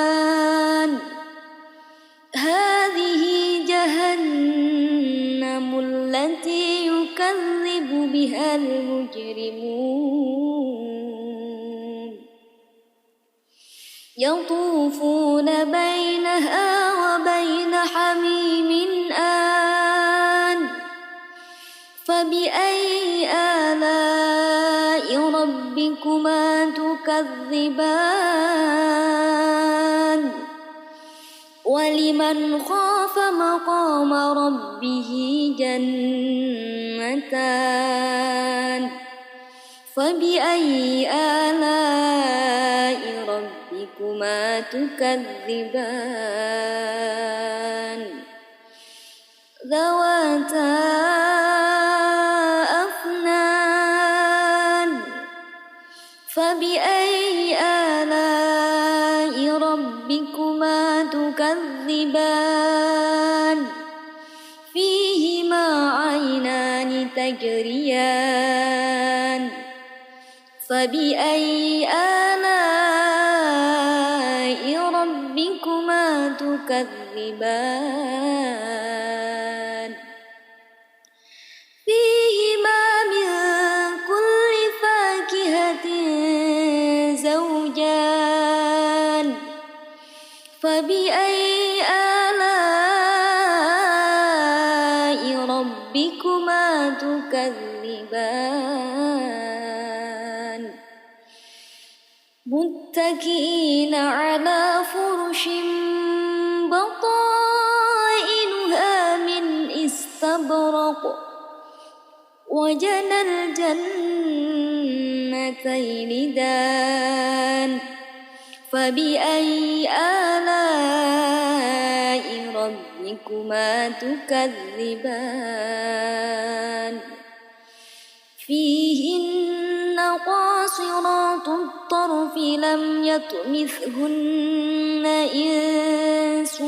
هذه جهنم التي يكذب بها المجرمون يطوفون بينها وبين حميم آن فبأي آلاء ربكما تكذبان ولمن خاف مقام ربه جنتان فبأي آلاء ربكما تكذبان ذواتا أفنان فبأي آلاء ربكما تكذبان فيهما عينان تجريان فبأي آلاء ربكما تكذبان فيهما من كل فاكهة زوجان فبأي آلاء ربكما تكذبان متكئين على فرش بطائنها من استبرق وجنى الجنتين دان فبأي آلاء ربكما تكذبان فيهن قاصرات الطرف لم يطمثهن إنس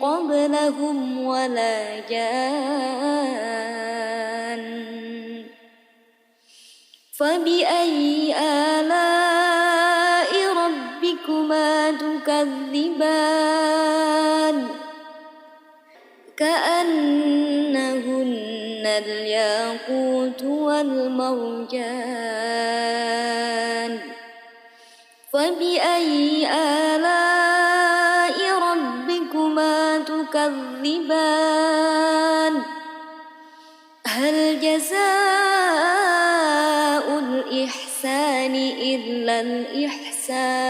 قبلهم ولا جان فبأي آلاء ربكما تكذبان كأنهن الياقوت والمرجان فبأي آلاء ربكما تكذبان هل جزاء الإحسان إلا الإحسان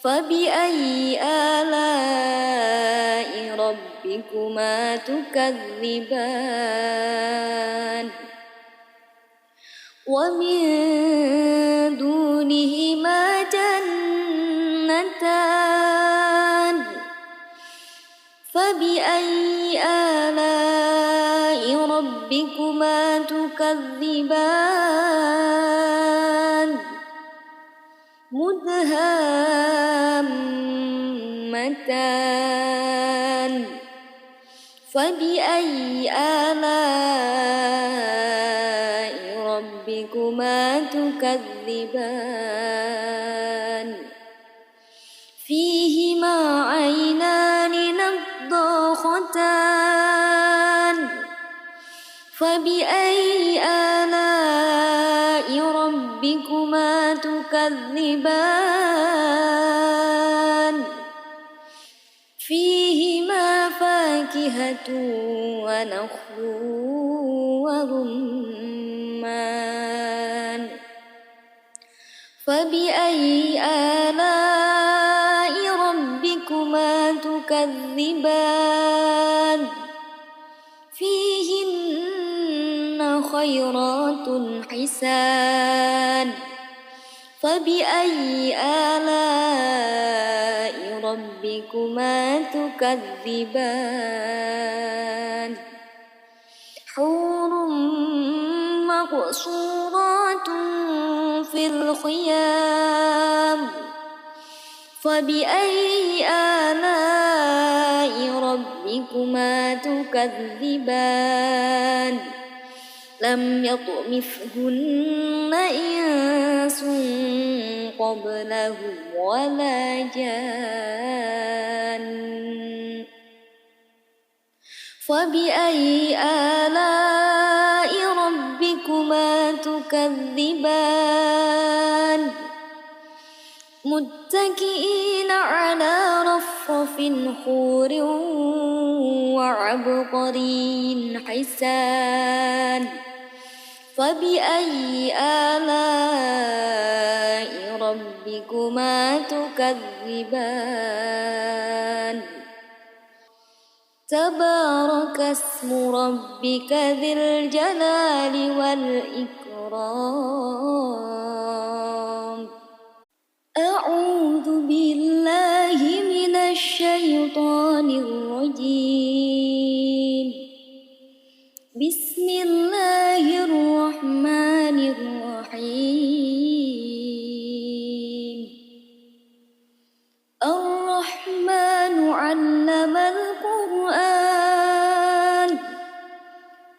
فبأي آلاء ربكما تكذبان ومن دونهما جنتان فبأي آلاء ربكما تكذبان مدهامتان فبأي آلاء ربكما تكذبان فيهما عينان نضاختان فبأي آلاء ربكما تكذبان فيهما فاكهة ونخل ورمان فبأي آلاء ربكما تكذبان فيهن خيرات حسان فبأي آلاء ربكما تكذبان حور مقصورات في الخيام فبأي آلاء ربكما تكذبان لم يطمثهن إنس قبلهم ولا جان فبأي آلاء ربكما تكذبان متكئين على رفرف خور وعبقري حسان فبأي آلاء ربكما تكذبان تبارك اسم ربك ذي الجلال والإكرام أعوذ بالله من الشيطان الرجيم بسم الله الرحمن الرحيم الرحمن علم القرآن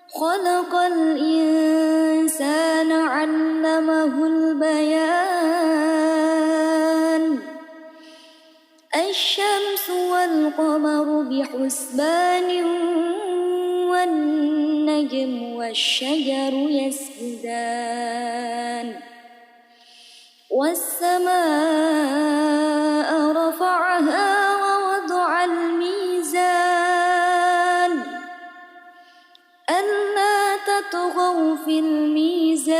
خلق الإنسان علمه البيان الشمس والقمر بحسبان والشجر يسجدان والسماء رفعها ووضع الميزان ألا تطغوا في الميزان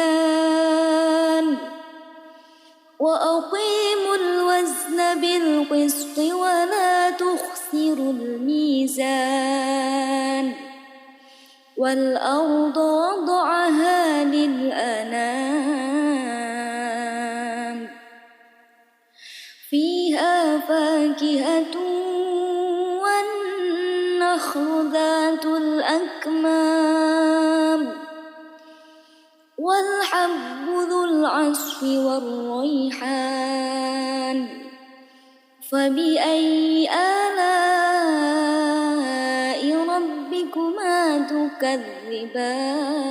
وأقيموا الوزن بالقسط ولا تخسروا الميزان والأرض وضعها للأنام فيها فاكهة والنخل ذات الأكمام والحب ذو العصف والريحان فبأي آلاء ربكما تكذبان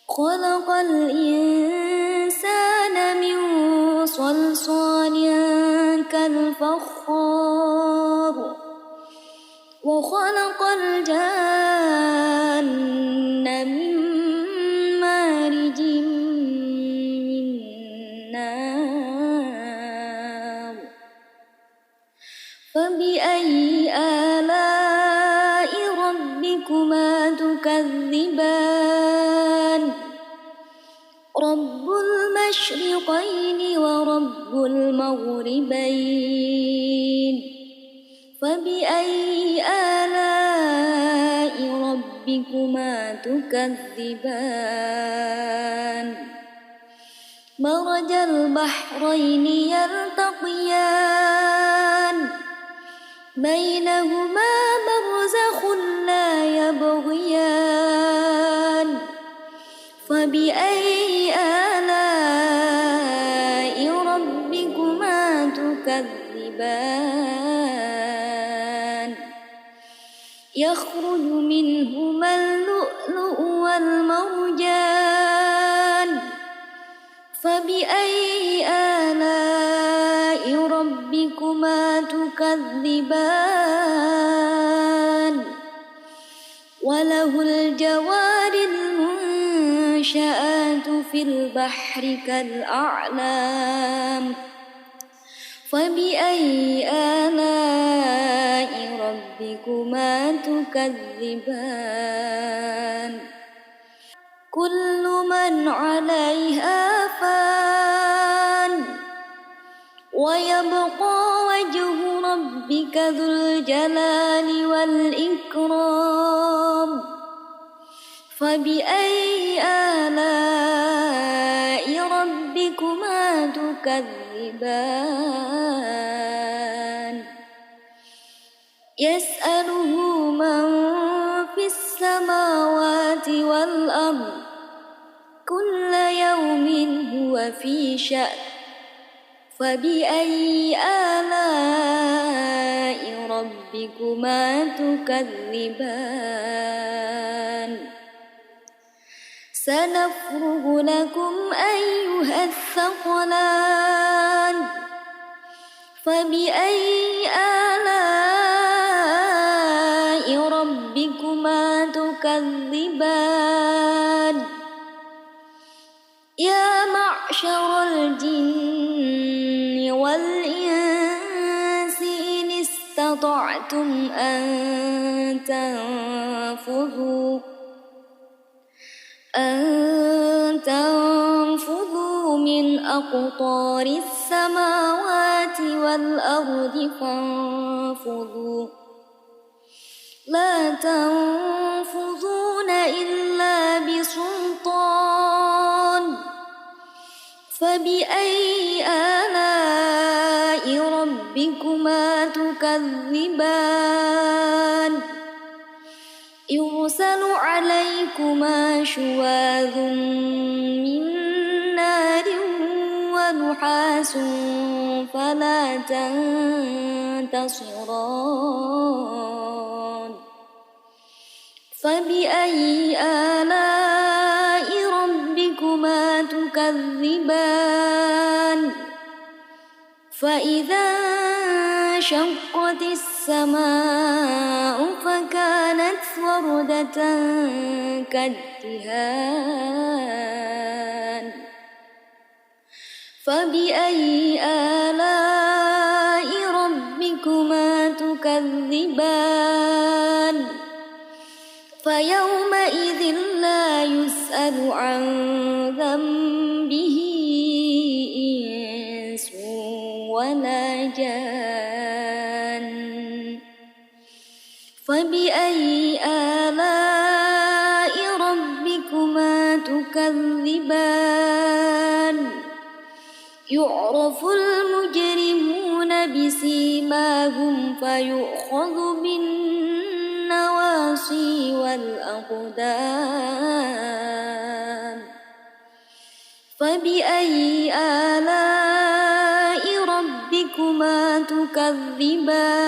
خلق الإنسان من صلصال كالفخار وخلق الجان من مارج من نار فبأي آلاء ربكما تكذبان رب المشرقين ورب المغربين فبأي آلاء ربكما تكذبان مرج البحرين يلتقيان بينهما برزخ لا يبغيان فبأي آلاء ربكما تكذبان يخرج منهما اللؤلؤ والمرجان فبأي آلاء ربكما تكذبان وله الجوار المنشآت في البحر كالأعلام فبأي آلاء ربكما تكذبان كل من عليها فان ويبقى وجه ربك ذو الجلال والإكرام فبأي آلاء ربكما تكذبان يسأله من في السماوات والأرض كل يوم هو في شأن فبأي آلاء ربكما تكذبان سنفرغ لكم أيها الثقلان فبأي آلاء ربكما تكذبان يا معشر الجن والإنس إن استطعتم أن تنفذوا من أقطار السماوات والأرض فانفذوا لا تنفذون إلا بسلطان فبأي آلاء ربكما تكذبان يرسل عليكما شواظ من نار ونحاس فلا تنتصران فبأي آلاء ربكما تكذبان فإذا انشقت السماء فكانت كانت وردة كالدهان فبأي آلاء ربكما تكذبان فيومئذ لا يسأل عن ذنبه إنس ولا جان فبأي آلاء ربكما تكذبان يعرف المجرمون بسيماهم فيؤخذ بالنواصي والأقدام فبأي آلاء ربكما تكذبان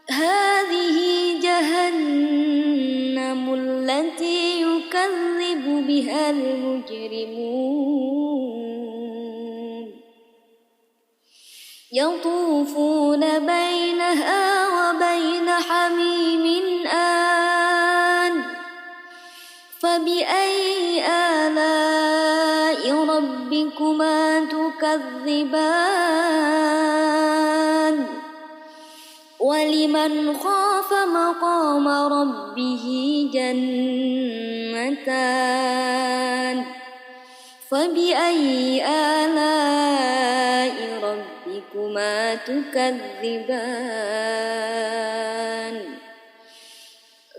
هذه جهنم التي يكذب بها المجرمون يطوفون بينها وبين حميم آن فبأي آلاء ربكما تكذبان ولمن خاف مقام ربه جنتان فبأي آلاء ربكما تكذبان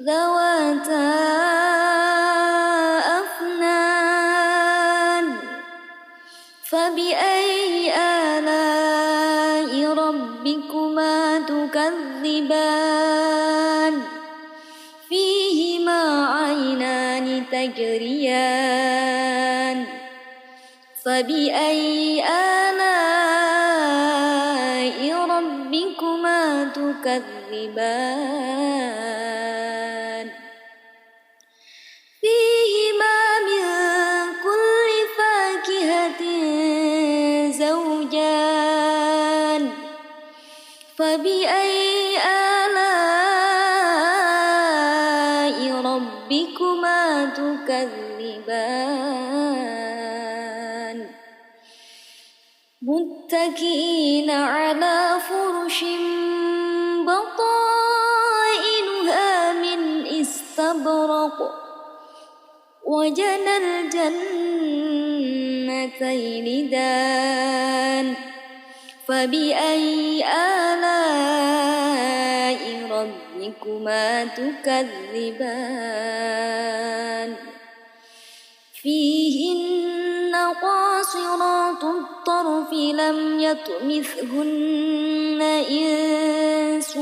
ذواتا أفنان فبأي آلاء ربكما تكذبان فيهما عينان تجريان فبأي آلاء ربكما تكذبان فيهما من كل فاكهة زوجان فبأي آلاء ربكما تكذبان متكئين على فرش بطائنها من استبرق وجنى الجنتين دان فبأي آلاء ربكما تكذبان فيهن قاصرات الطرف لم يطمثهن إنس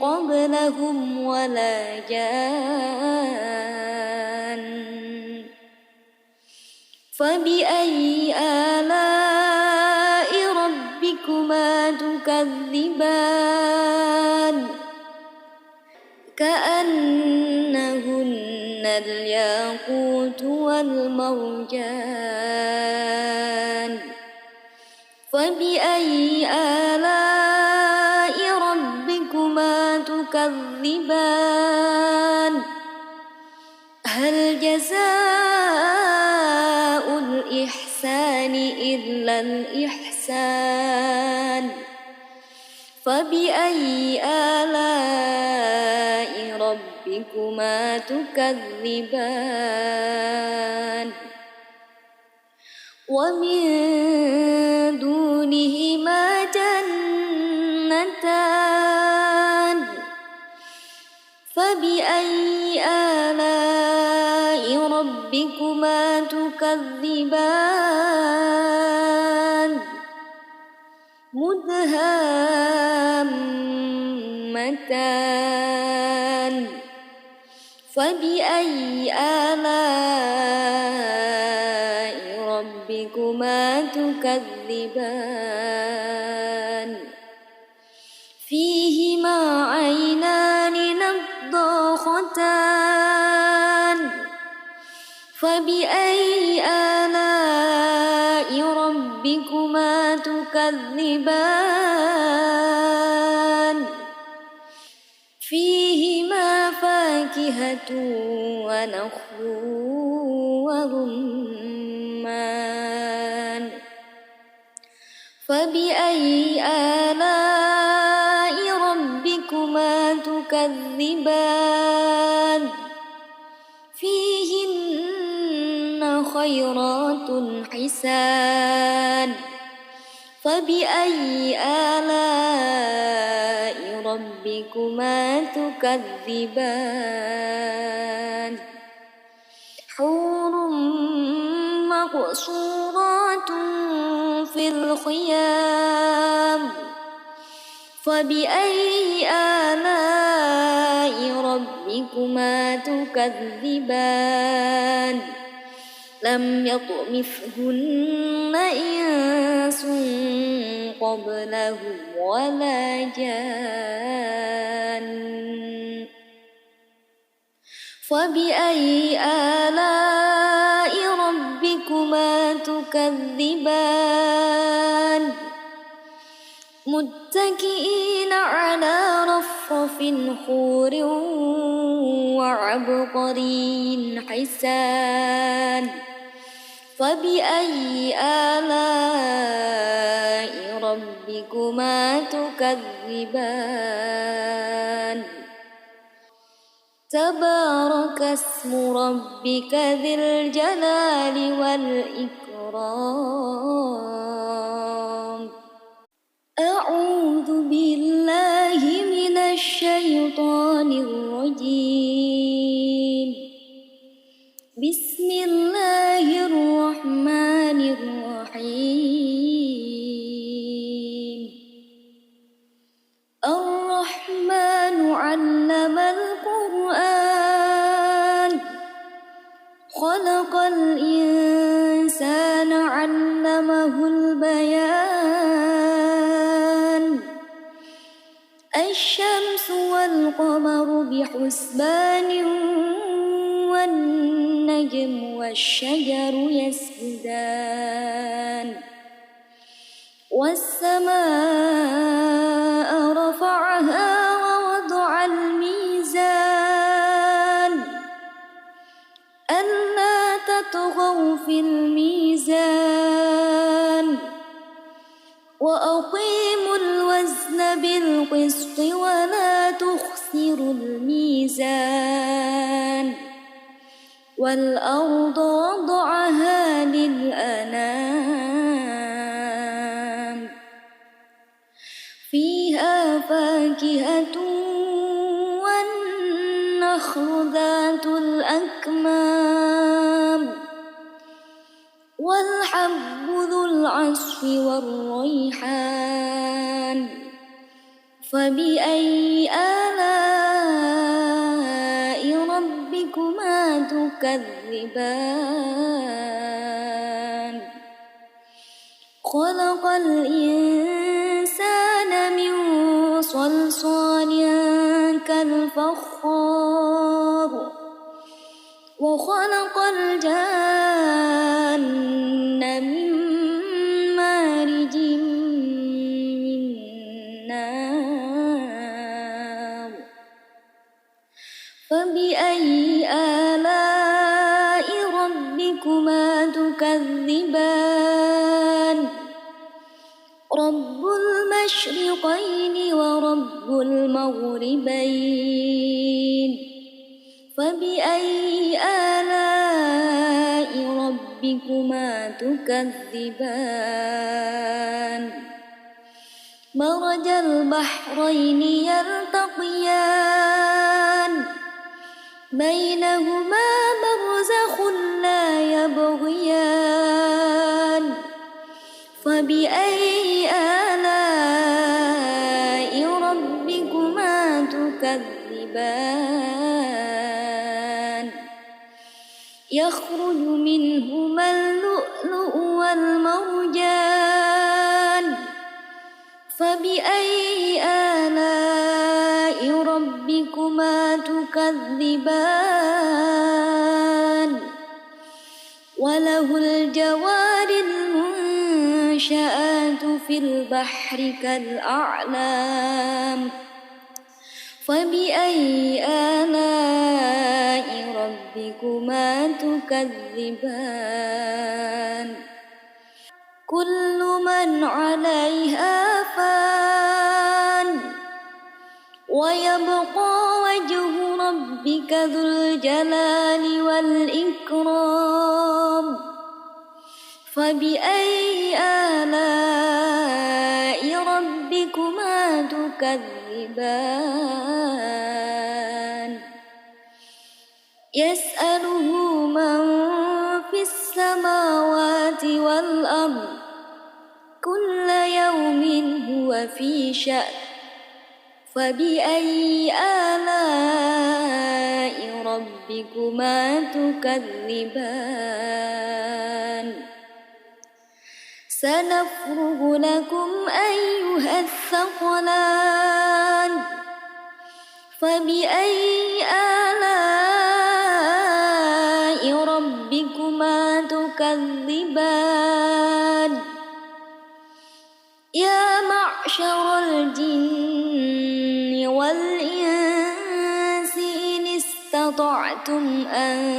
قبلهم ولا جان فبأي آلاء ربكما تكذبان كأنهن الياقوت والمرجان فبأي آلاء ربكما تكذبان هل جزاء الإحسان إلا الإحسان فبأي آلاء ربكما تكذبان ومن دونهما جنتان فبأي آلاء ربكما تكذبان مدهامتان فبأي آلاء ربكما تكذبان فيهما عينان نضاختان فبأي آلاء ربكما تكذبان فيهما فاكهة ونخل ورمان فبأي آلاء ربكما تكذبان فيهن خيرات حسان فبأي آلاء ربكما تكذبان حور مقصورات في الخيام فبأي آلاء ربكما تكذبان لم يطمثهن إنس قبلهم ولا جان فبأي آلاء ربكما تكذبان متكئين على رفرف خور وعبقري حسان فبأي آلاء ربكما تكذبان تبارك اسم ربك ذي الجلال والإكرام أعوذ بالله من الشيطان الرجيم بسم الله الرحمن الرحيم الرحمن علم القرآن خلق الإنسان علمه البيان الشمس والقمر بحسبان والنجم والشجر يسجدان والسماء رفعها ووضع الميزان ألا تطغوا في الميزان وأقيموا الوزن بالقسط ولا تخسروا الميزان والأرض وضعها للأنام فيها فاكهة والنخل ذات الأكمام والحب ذو العصف والريحان فبأي آلاء ربكما تكذبان خلق الإنسان من صلصال كالفخار وخلق الجان من مارج من نار فبأي آلاء ربكما تكذبان رب المشرقين ورب المغربين فبأي آلاء ربكما تكذبان مرج البحرين يلتقيان بينهما برزخ لا يبغيان فبأي آلاء ربكما تكذبان يخرج منهما اللؤلؤ والمرجان فبأي آلاء ربكما تكذبان وله الجوار المنشآت في البحر كالأعلام فبأي آلاء ربكما تكذبان كل من عليها فان ويبقى وجه ربك ذو الجلال والإكرام فبأي آلاء ربكما تكذبان يسأله من في السماوات والأرض كل يوم هو في شأن فبأي آلاء ربكما تكذبان سنفرغ لكم أيها الثقلان فبأي آلاء ربكما تكذبان يا معشر الجن والإنس إن استطعتم أن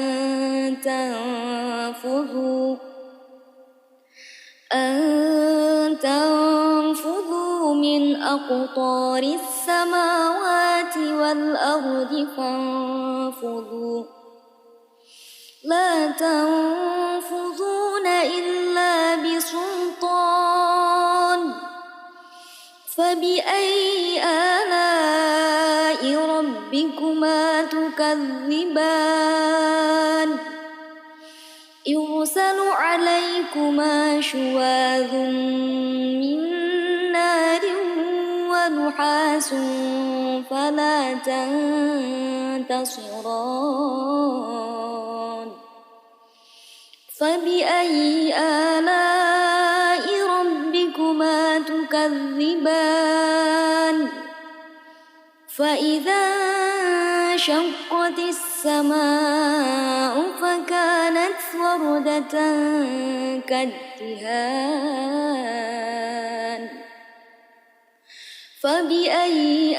تنفذوا من أقطار السماوات والأرض فانفذوا لا تنفذون إلا بسلطان فبأي آلاء ربكما تكذبان يرسل عليكما شواظ من نار ونحاس فلا تنتصران فبأي آلاء ربكما تكذبان فإذا انشقت السماء فكانت وردة كالدهان فبأي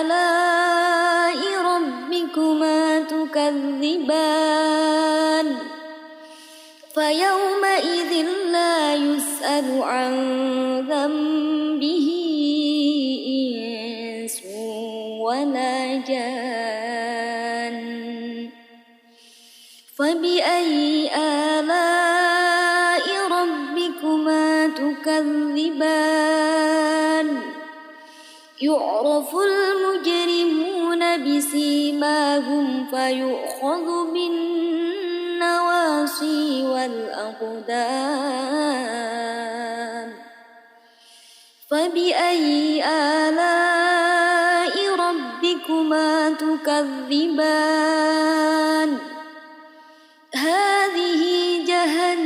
آلاء ربكما تكذبان فيومئذ لا يسأل عن ذنبه إنس ولا جان فبأي آلاء ربكما تكذبان يعرف المجرمون بسيماهم فيؤخذ بالنواصي والأقدام فبأي آلاء ربكما تكذبان هذه جهنم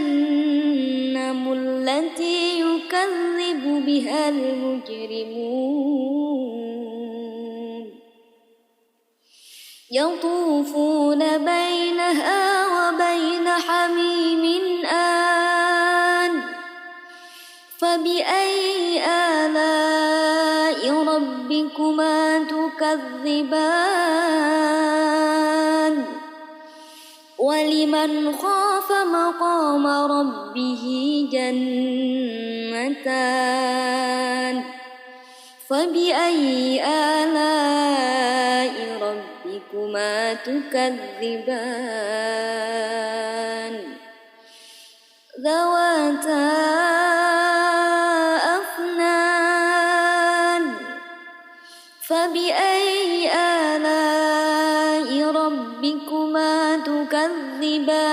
التي يكذب بها المجرمون يطوفون بينها وبين حميم آن فبأي آلاء ربكما تكذبان ولمن خاف مقام ربه جنتان فبأي آلاء ربكما تكذبان ذواتا أفنان فبأي آلاء ربكما تكذبان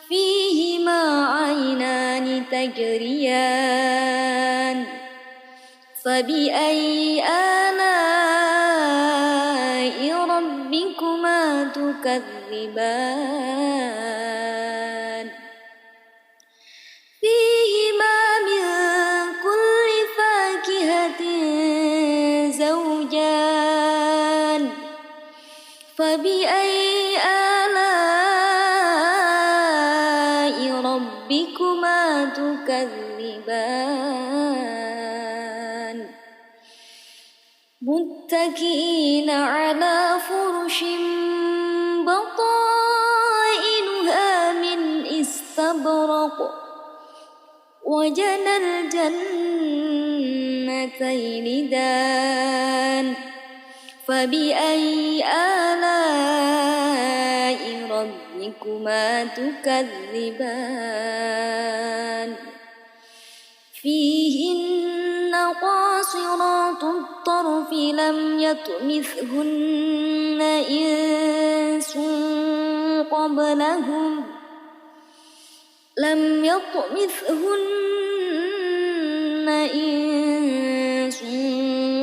فيهما عينان تجريان فبأي آلاء ربكما تكذبان فيهما من كل فاكهة زوجان فبأي آلاء تكذبان متكئين على فرش بطائنها من استبرق وجنى الجنتين دان فبأي آلاء ربكما تكذبان فيهن قاصرات الطرف لم يطمثهن إنس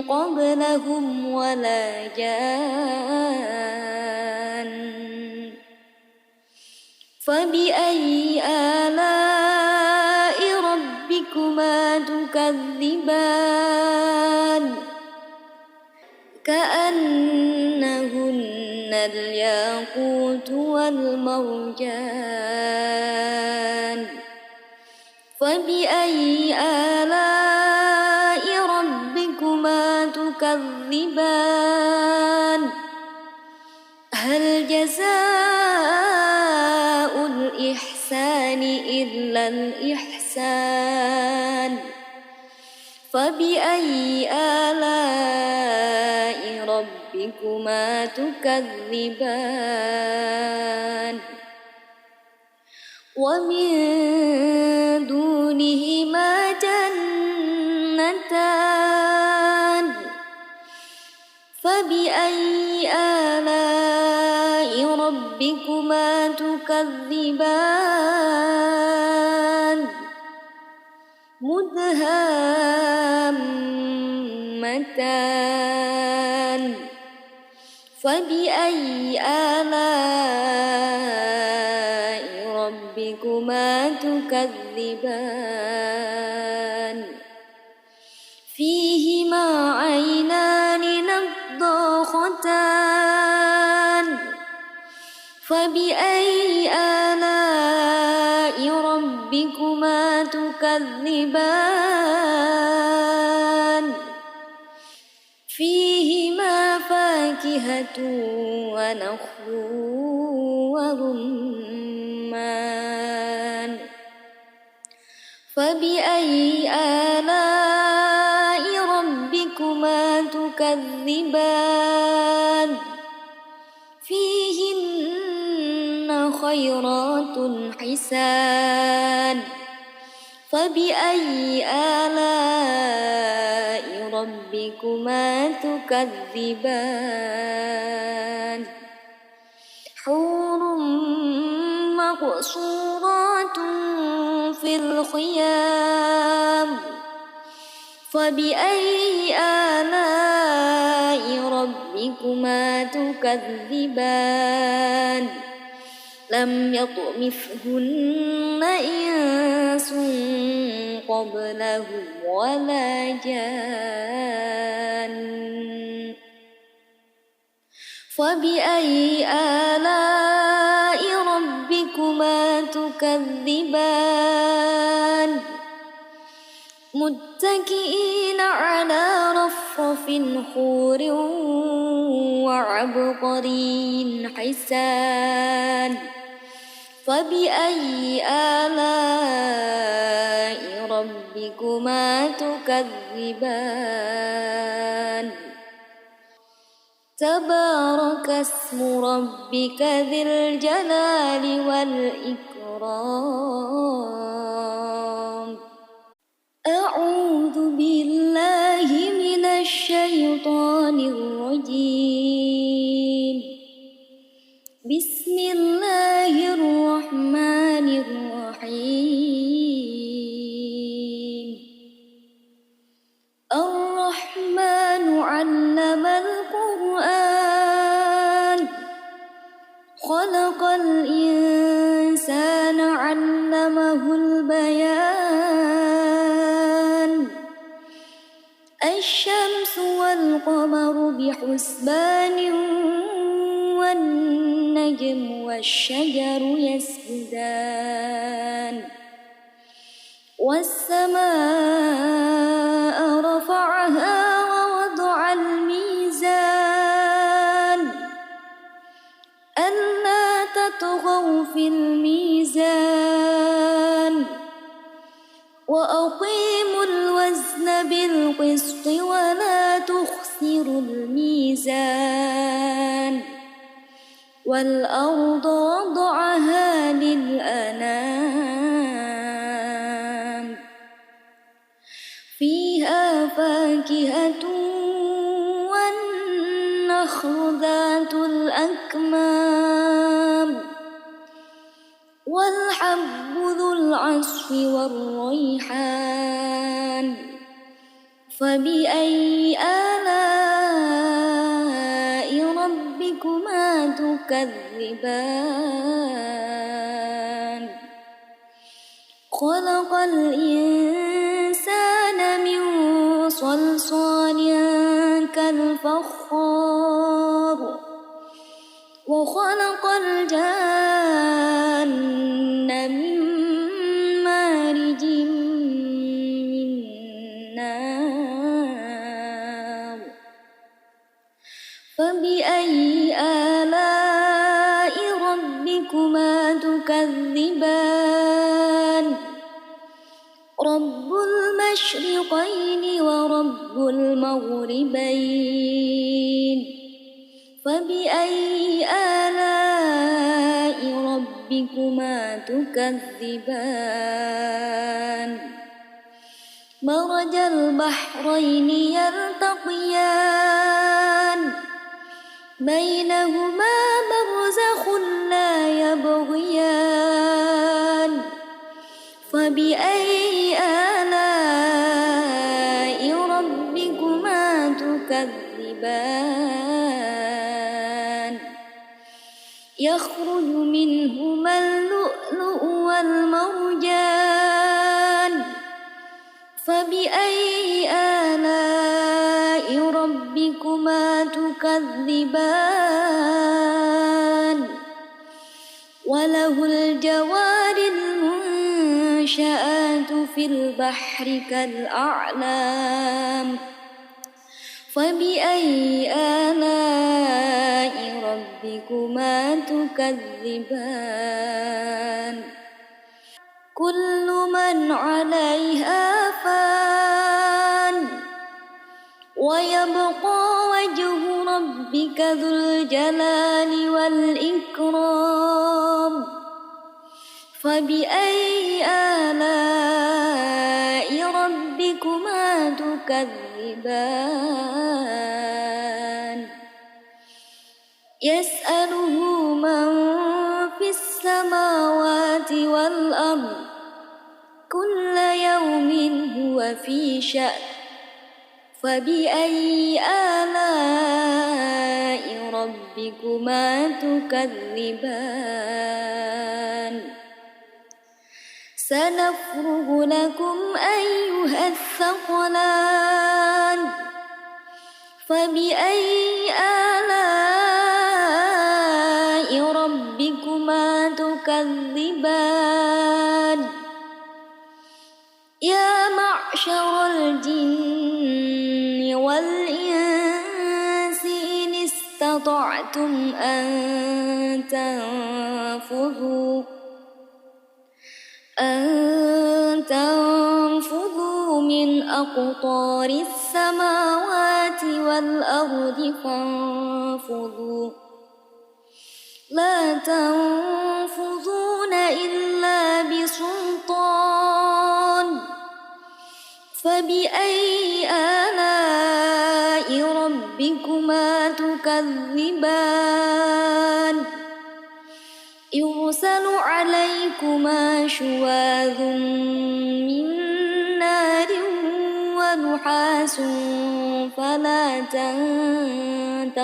قبلهم ولا جان فبأي آلاء ربكما تكذبان كأنهن الياقوت والمرجان فبأي آلاء ربكما تكذبان هل جزاء الإحسان إلا الإحسان فبأي آلاء ربكما تكذبان ومن دونهما جنتان فبأي آلاء ربكما تكذبان مدهامتان فبأي آلاء ربكما تكذبان فيهما عينان نضاختان فبأي آلاء ربكما تكذبان فيهما فاكهة ونخل ورمان فبأي آلاء ربكما تكذبان فيهن خيرات حسان فبأي آلاء ربكما تكذبان حور مقصورات في الخيام فبأي آلاء ربكما تكذبان لم يطمثهن إنس قبلهم ولا جان فبأي آلاء ربكما تكذبان متكئين على رفرف خور وعبقري حسان فبأي آلاء ربكما تكذبان تبارك اسم ربك ذي الجلال والإكرام أعوذ بالله من الشيطان الرجيم بسم الله الرحمن الرحيم الرحمن علم القرآن خلق الإنسان علمه البيان الشمس والقمر بحسبان والنجم والشجر يسجدان والسماء رفعها ووضع الميزان ألا تطغوا في الميزان وأقيموا الوزن بالقسط ولا تخسروا الميزان والأرض وضعها للأنام فيها فاكهة والنخل ذات الأكمام والحب ذو العصف والريحان فبأي آلاء ربكما تكذبان خلق الإنسان من صلصال كالفخار وخلق الجان من مارج من نار فبأي آلاء ربكما تكذبان رب المشرقين ورب المغربين فبأي آلاء ربكما تكذبان مرج البحرين يلتقيان بينهما برزخ لا يبغيان فبأي آلاء ربكما تكذبان يخرج منهما اللؤلؤ والمرجان فبأي آلاء ربكما تكذبان وله الجوار المنشآت في البحر كالأعلام فبأي آلاء ربكما تكذبان كل من عليها فان ويبقى وجه ربك ذو الجلال والإكرام فبأي آلاء ربكما تكذبان يسأله من في السماوات والأرض كل يوم هو في شأن فبأي آلاء ربكما تكذبان سنفرغ لكم أيها الثقلان فبأي آلاء ربكما تكذبان يا معشر الجن والإنس إن استطعتم أن تنفذوا من أقطار السماوات والأرض فانفذوا لا تنفذون إلا بسلطان فبأي آلاء ربكما تكذبان يرسل عليكما شواظ من نار ونحاس فلا تنتصران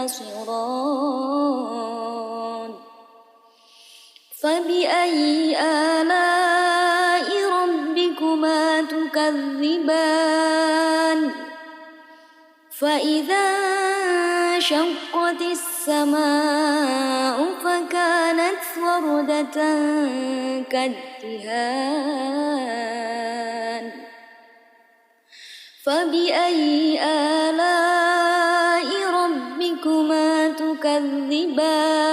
فبأي آلاء ربكما تكذبان فإذا انشقت السماء فكانت وردة كالدهان فبأي آلاء ربكما تكذبان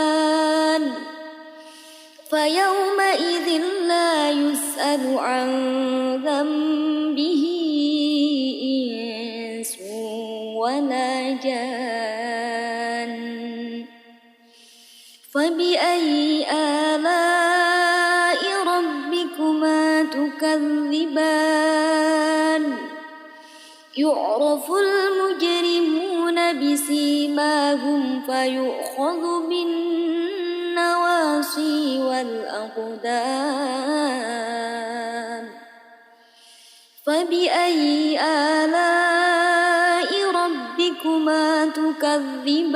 فيومئذ لا يسأل عن ذنبه إنس ولا جان فبأي آلاء ربكما تكذبان يعرف المجرمون بسيماهم فيؤخذ بالنواصي والأقدام فبأي آلاء ربكما تكذبان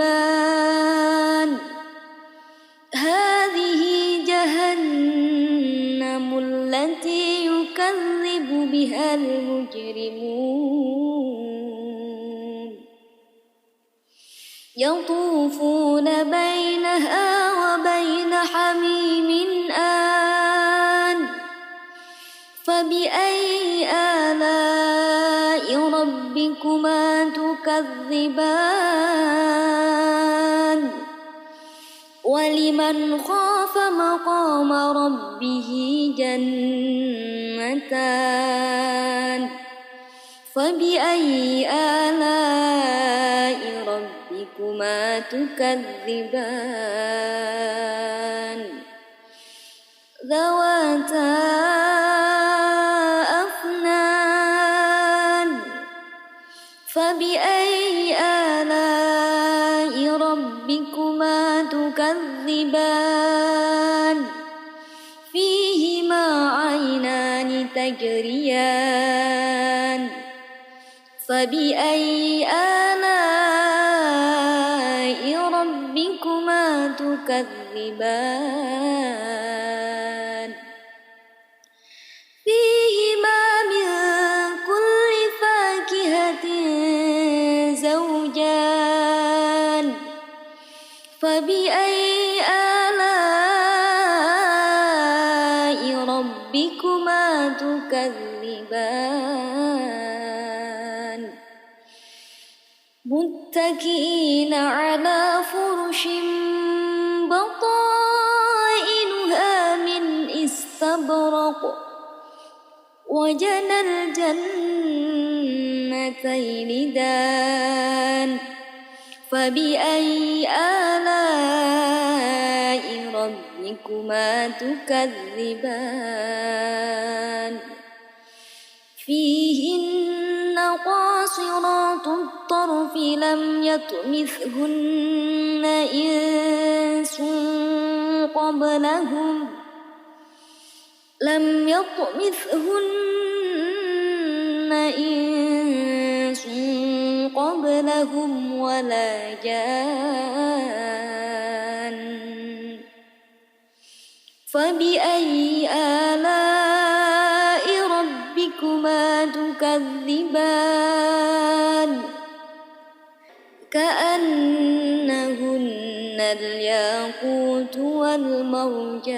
هذه جهنم التي يكذب بها المجرمون يطوفون بينها وبين حميم آن فبأي آلاء ربكما تكذبان ولمن خاف مقام ربه جنتان فبأي آلاء ربكما تكذبان ذواتا أفنان فبأي آلاء ربكما تكذبان فيهما عينان تجريان فبأي آلاء ربكما تكذبان فيهما من كل فاكهة زوجان فبأي آلاء ربكما تكذبان متكئين على فرش بطائنها من استبرق وجنى الجنتين دان فبأي آلاء ربكما تكذبان فيهن قاصرات الطرف لم يطمثهن إنس قبلهم ولا جان فبأي آلاء ربكما تكذبان كأنهن الياقوت والمرجان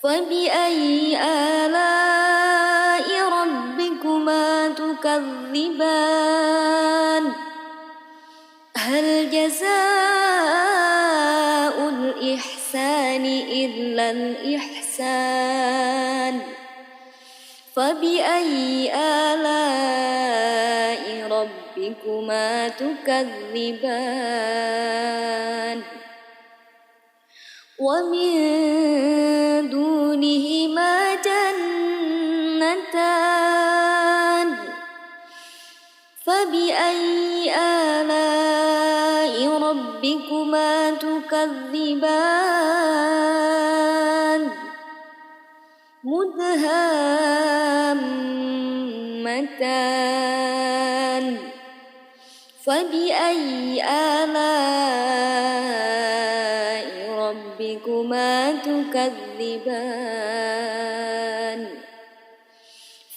فبأي آلاء ربكما تكذبان هل جزاء الإحسان إلا الإحسان فبأي آلاء ربكما تكذبان ومن دونهما جنتان فبأي آلاء ربكما تكذبان مدهامتان فبأي آلاء ربكما تكذبان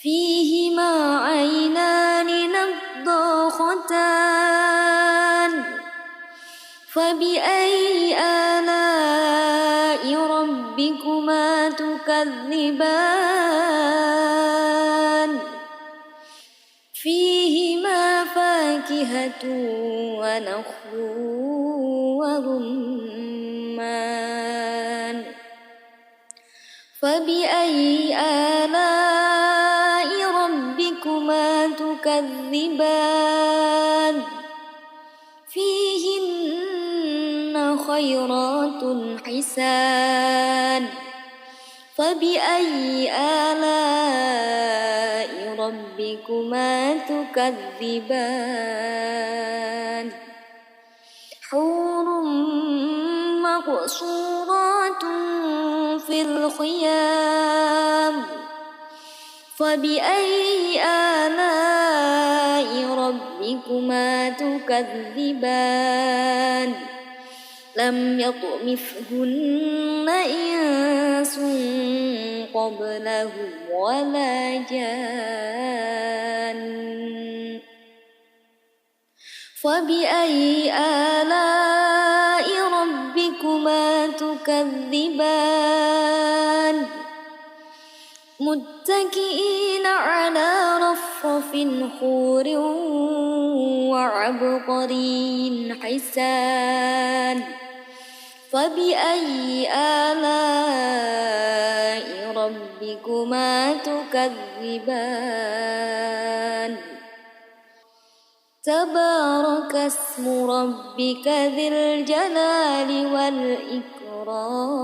فيهما عينان نضاختان فبأي آلاء ربكما تكذبان فاكهة ونخل ورمان فبأي آلاء ربكما تكذبان فيهن خيرات حسان فبأي آلاء ربكما تكذبان حور مقصورات في الخيام فبأي آلاء ربكما تكذبان لم يطمثهن إنس قبلهم ولا جان فبأي آلاء ربكما تكذبان متكئين على رفرف خور وعبقري حسان فبأي آلاء ربكما تكذبان تبارك اسم ربك ذي الجلال والإكرام